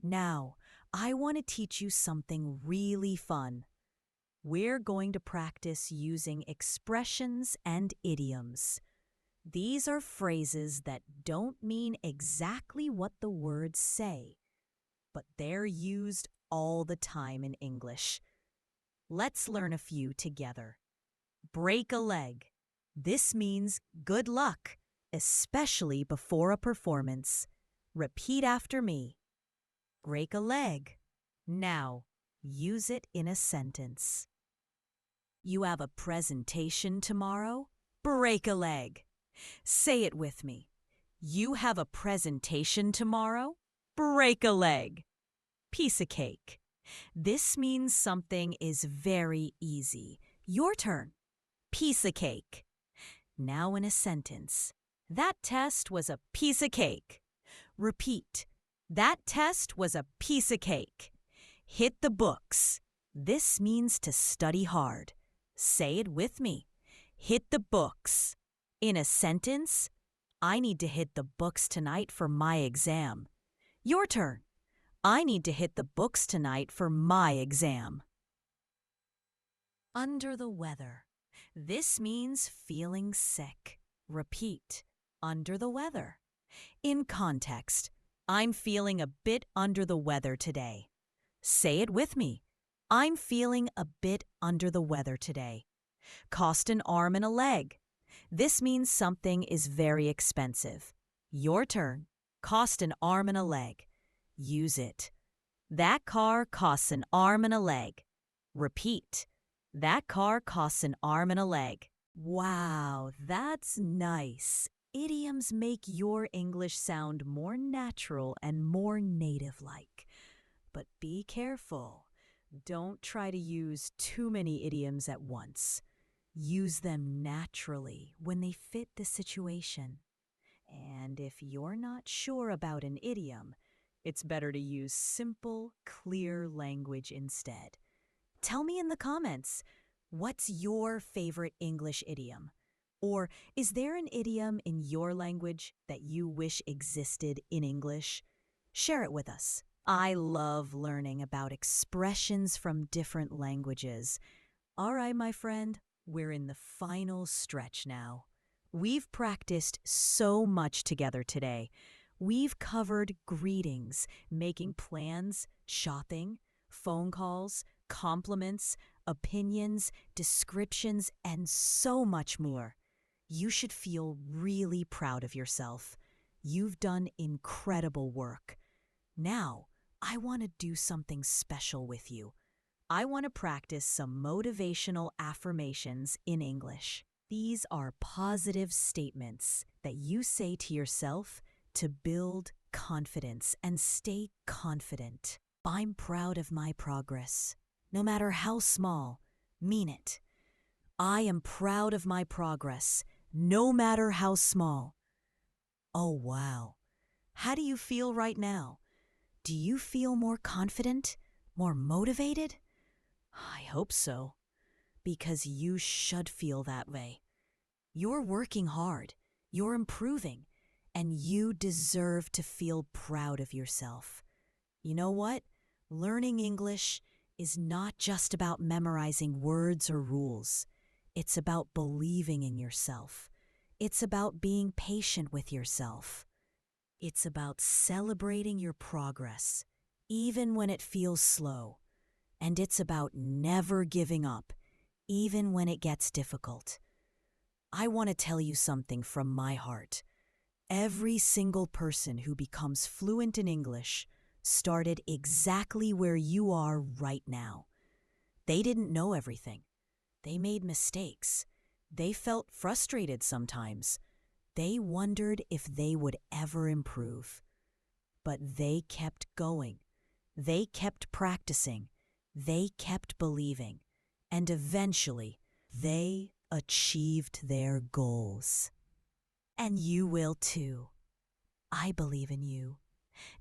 Now, I want to teach you something really fun. We're going to practice using expressions and idioms. These are phrases that don't mean exactly what the words say, but they're used all the time in English. Let's learn a few together. Break a leg. This means good luck, especially before a performance. Repeat after me. Break a leg. Now, use it in a sentence. You have a presentation tomorrow? Break a leg. Say it with me. You have a presentation tomorrow? Break a leg. Piece of cake. This means something is very easy. Your turn. Piece of cake. Now in a sentence. That test was a piece of cake. Repeat. That test was a piece of cake. Hit the books. This means to study hard. Say it with me. Hit the books. In a sentence, I need to hit the books tonight for my exam. Your turn. I need to hit the books tonight for my exam. Under the weather. This means feeling sick. Repeat. Under the weather. In context, I'm feeling a bit under the weather today. Say it with me. I'm feeling a bit under the weather today. Cost an arm and a leg. This means something is very expensive. Your turn. Cost an arm and a leg. Use it. That car costs an arm and a leg. Repeat. That car costs an arm and a leg. Wow, that's nice. Idioms make your English sound more natural and more native-like. But be careful. Don't try to use too many idioms at once. Use them naturally when they fit the situation. And if you're not sure about an idiom, it's better to use simple, clear language instead. Tell me in the comments, what's your favorite English idiom? Or is there an idiom in your language that you wish existed in English? Share it with us. I love learning about expressions from different languages. All right, my friend, we're in the final stretch now. We've practiced so much together today. We've covered greetings, making plans, shopping, phone calls, compliments, opinions, descriptions, and so much more. You should feel really proud of yourself. You've done incredible work. Now, I want to do something special with you. I want to practice some motivational affirmations in English. These are positive statements that you say to yourself to build confidence and stay confident. I'm proud of my progress. No matter how small, mean it. I am proud of my progress, no matter how small. Oh, wow. How do you feel right now? Do you feel more confident, more motivated? I hope so, because you should feel that way. You're working hard, you're improving, and you deserve to feel proud of yourself. You know what? Learning English is not just about memorizing words or rules. It's about believing in yourself. It's about being patient with yourself. It's about celebrating your progress, even when it feels slow. And it's about never giving up, even when it gets difficult. I want to tell you something from my heart. Every single person who becomes fluent in English started exactly where you are right now. They didn't know everything. They made mistakes. They felt frustrated sometimes. They wondered if they would ever improve. But they kept going. They kept practicing. They kept believing. And eventually, they achieved their goals. And you will too. I believe in you.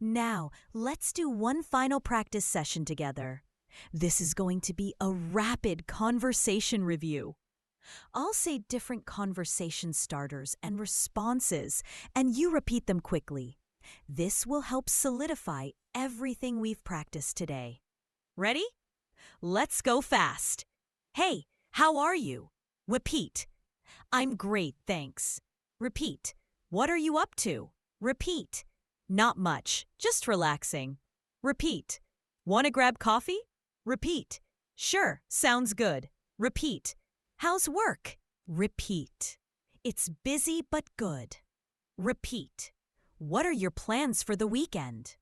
Now, let's do one final practice session together. This is going to be a rapid conversation review. I'll say different conversation starters and responses, and you repeat them quickly. This will help solidify everything we've practiced today. Ready? Let's go fast. Hey, how are you? Repeat. I'm great, thanks. Repeat. What are you up to? Repeat. Not much, just relaxing. Repeat. Want to grab coffee? Repeat. Sure, sounds good. Repeat. How's work? Repeat. It's busy but good. Repeat. What are your plans for the weekend?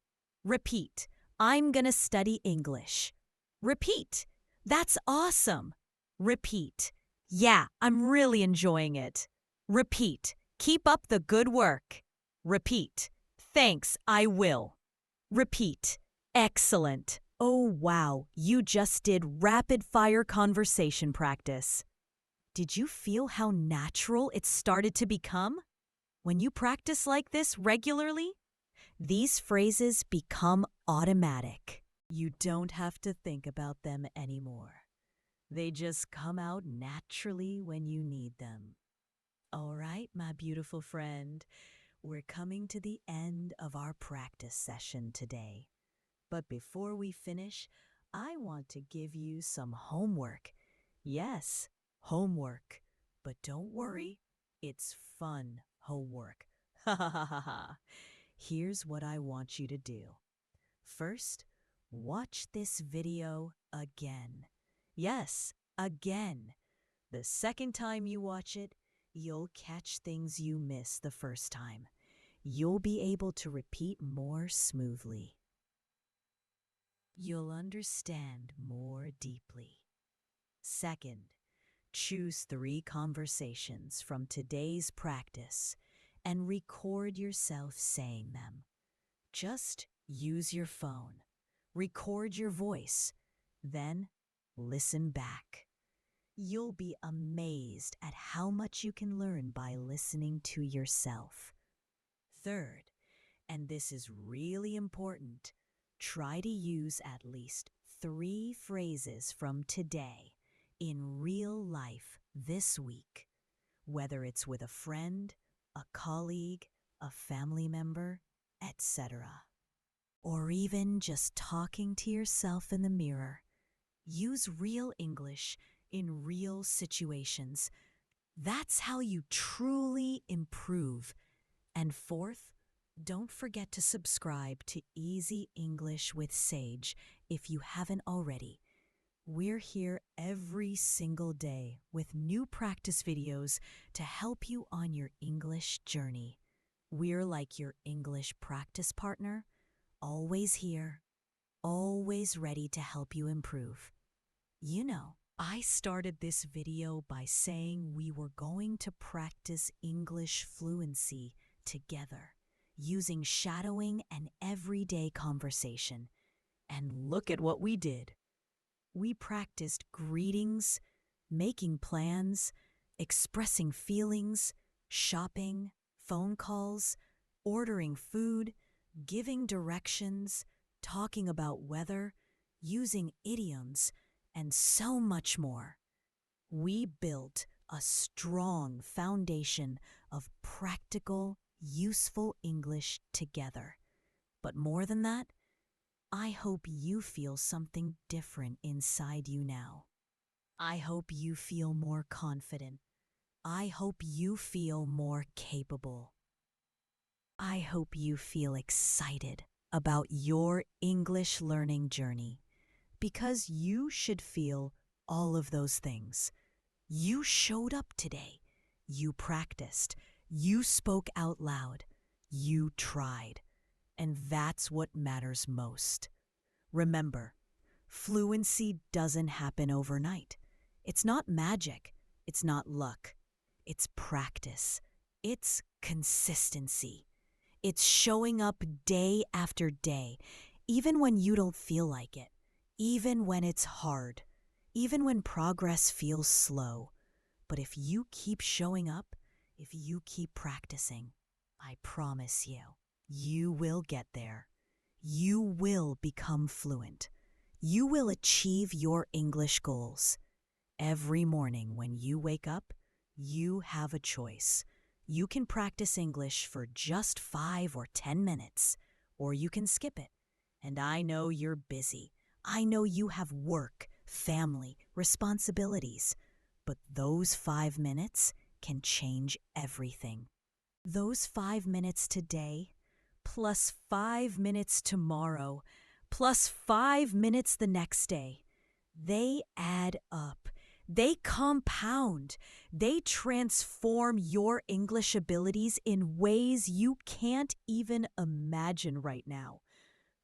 Repeat. I'm gonna study English. Repeat. That's awesome. Repeat. Yeah, I'm really enjoying it. Repeat. Keep up the good work. Repeat. Thanks, I will. Repeat. Excellent. Oh, wow, you just did rapid-fire conversation practice. Did you feel how natural it started to become? When you practice like this regularly, these phrases become automatic. You don't have to think about them anymore. They just come out naturally when you need them. All right, my beautiful friend, we're coming to the end of our practice session today. But before we finish, I want to give you some homework. Yes, homework. But don't worry, it's fun homework. Ha ha ha ha ha. Here's what I want you to do. First, watch this video again. Yes, again. The second time you watch it, you'll catch things you missed the first time. You'll be able to repeat more smoothly. You'll understand more deeply. Second, choose 3 conversations from today's practice and record yourself saying them. Just use your phone, record your voice, then listen back. You'll be amazed at how much you can learn by listening to yourself. Third, and this is really important, try to use at least 3 phrases from today in real life this week, whether it's with a friend, a colleague, a family member, etc. Or even just talking to yourself in the mirror. Use real English in real situations. That's how you truly improve. And fourth, don't forget to subscribe to Easy English with Sage if you haven't already. We're here every single day with new practice videos to help you on your English journey. We're like your English practice partner, always here, always ready to help you improve. You know, I started this video by saying we were going to practice English fluency together, using shadowing and everyday conversation. And look at what we did. We practiced greetings, making plans, expressing feelings, shopping, phone calls, ordering food, giving directions, talking about weather, using idioms, and so much more. We built a strong foundation of practical, useful English together. But more than that, I hope you feel something different inside you now. I hope you feel more confident. I hope you feel more capable. I hope you feel excited about your English learning journey, because you should feel all of those things. You showed up today. You practiced. You spoke out loud. You tried. And that's what matters most. Remember, fluency doesn't happen overnight. It's not magic. It's not luck. It's practice. It's consistency. It's showing up day after day, even when you don't feel like it, even when it's hard, even when progress feels slow. But if you keep showing up, if you keep practicing, I promise you, you will get there. You will become fluent. You will achieve your English goals. Every morning when you wake up, you have a choice. You can practice English for just 5 or 10 minutes, or you can skip it. And I know you're busy. I know you have work, family, responsibilities. But those 5 minutes can change everything. Those 5 minutes today, plus 5 minutes tomorrow, plus 5 minutes the next day, they add up. They compound. They transform your English abilities in ways you can't even imagine right now.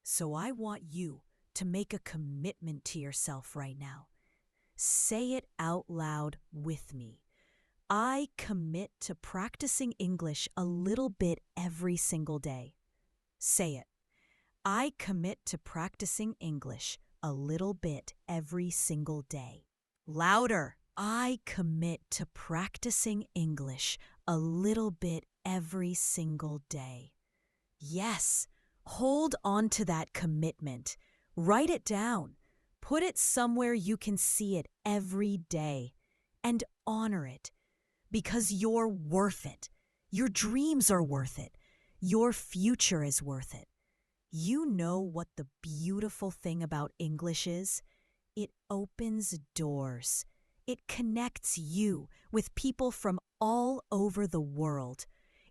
So I want you to make a commitment to yourself right now. Say it out loud with me. I commit to practicing English a little bit every single day. Say it. I commit to practicing English a little bit every single day. Louder. I commit to practicing English a little bit every single day. Yes, hold on to that commitment. Write it down. Put it somewhere you can see it every day. And honor it, because you're worth it. Your dreams are worth it. Your future is worth it. You know what the beautiful thing about English is? It opens doors. It connects you with people from all over the world.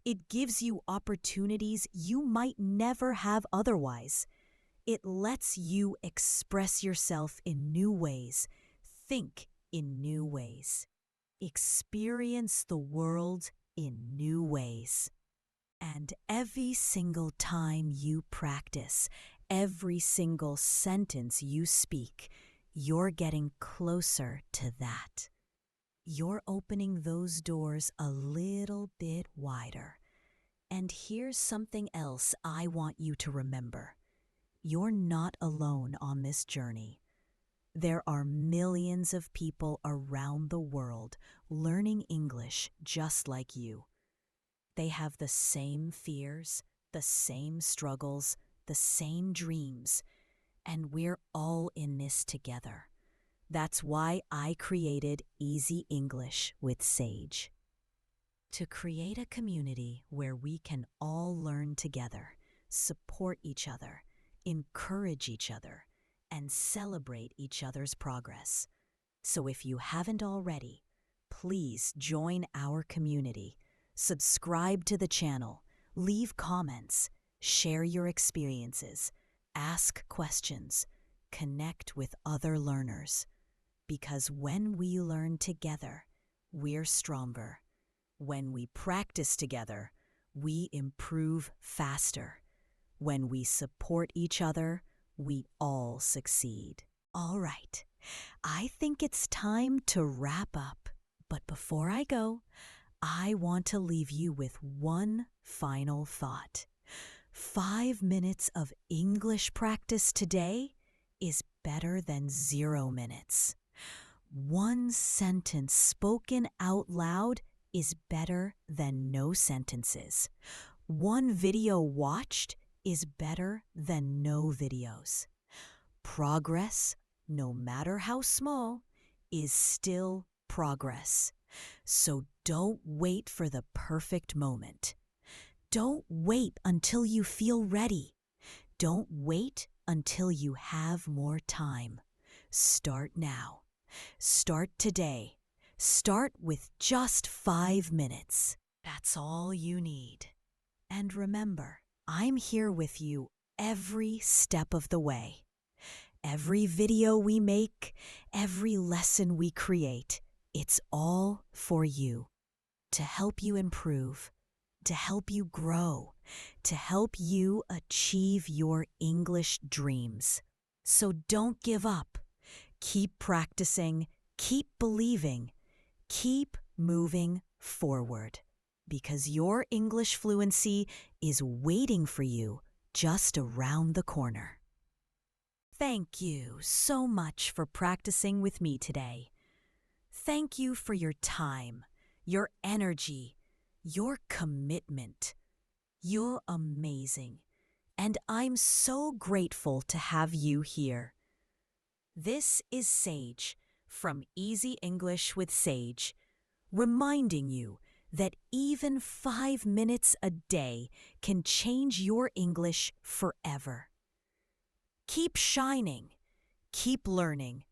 It gives you opportunities you might never have otherwise. It lets you express yourself in new ways, think in new ways, experience the world in new ways. And every single time you practice, every single sentence you speak, you're getting closer to that. You're opening those doors a little bit wider. And here's something else I want you to remember. You're not alone on this journey. There are millions of people around the world learning English just like you. They have the same fears, the same struggles, the same dreams, and we're all in this together. That's why I created Easy English with Sage. To create a community where we can all learn together, support each other, encourage each other, and celebrate each other's progress. So if you haven't already, please join our community. Subscribe to the channel, leave comments, share your experiences, ask questions, connect with other learners. Because when we learn together, we're stronger. When we practice together, we improve faster. When we support each other, we all succeed. All right, I think it's time to wrap up. But before I go, I want to leave you with one final thought. 5 minutes of English practice today is better than 0 minutes. One sentence spoken out loud is better than no sentences. One video watched is better than no videos. Progress, no matter how small, is still progress. So don't wait for the perfect moment. Don't wait until you feel ready. Don't wait until you have more time. Start now. Start today. Start with just 5 minutes. That's all you need. And remember, I'm here with you every step of the way. Every video we make, every lesson we create, it's all for you. To help you improve, to help you grow, to help you achieve your English dreams. So don't give up. Keep practicing, keep believing, keep moving forward. Because your English fluency is waiting for you just around the corner. Thank you so much for practicing with me today. Thank you for your time, your energy, your commitment. You're amazing, and I'm so grateful to have you here. This is Sage from Easy English with Sage, reminding you that even 5 minutes a day can change your English forever. Keep shining, keep learning,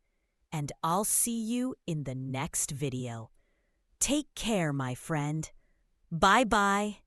and I'll see you in the next video. Take care, my friend. Bye-bye.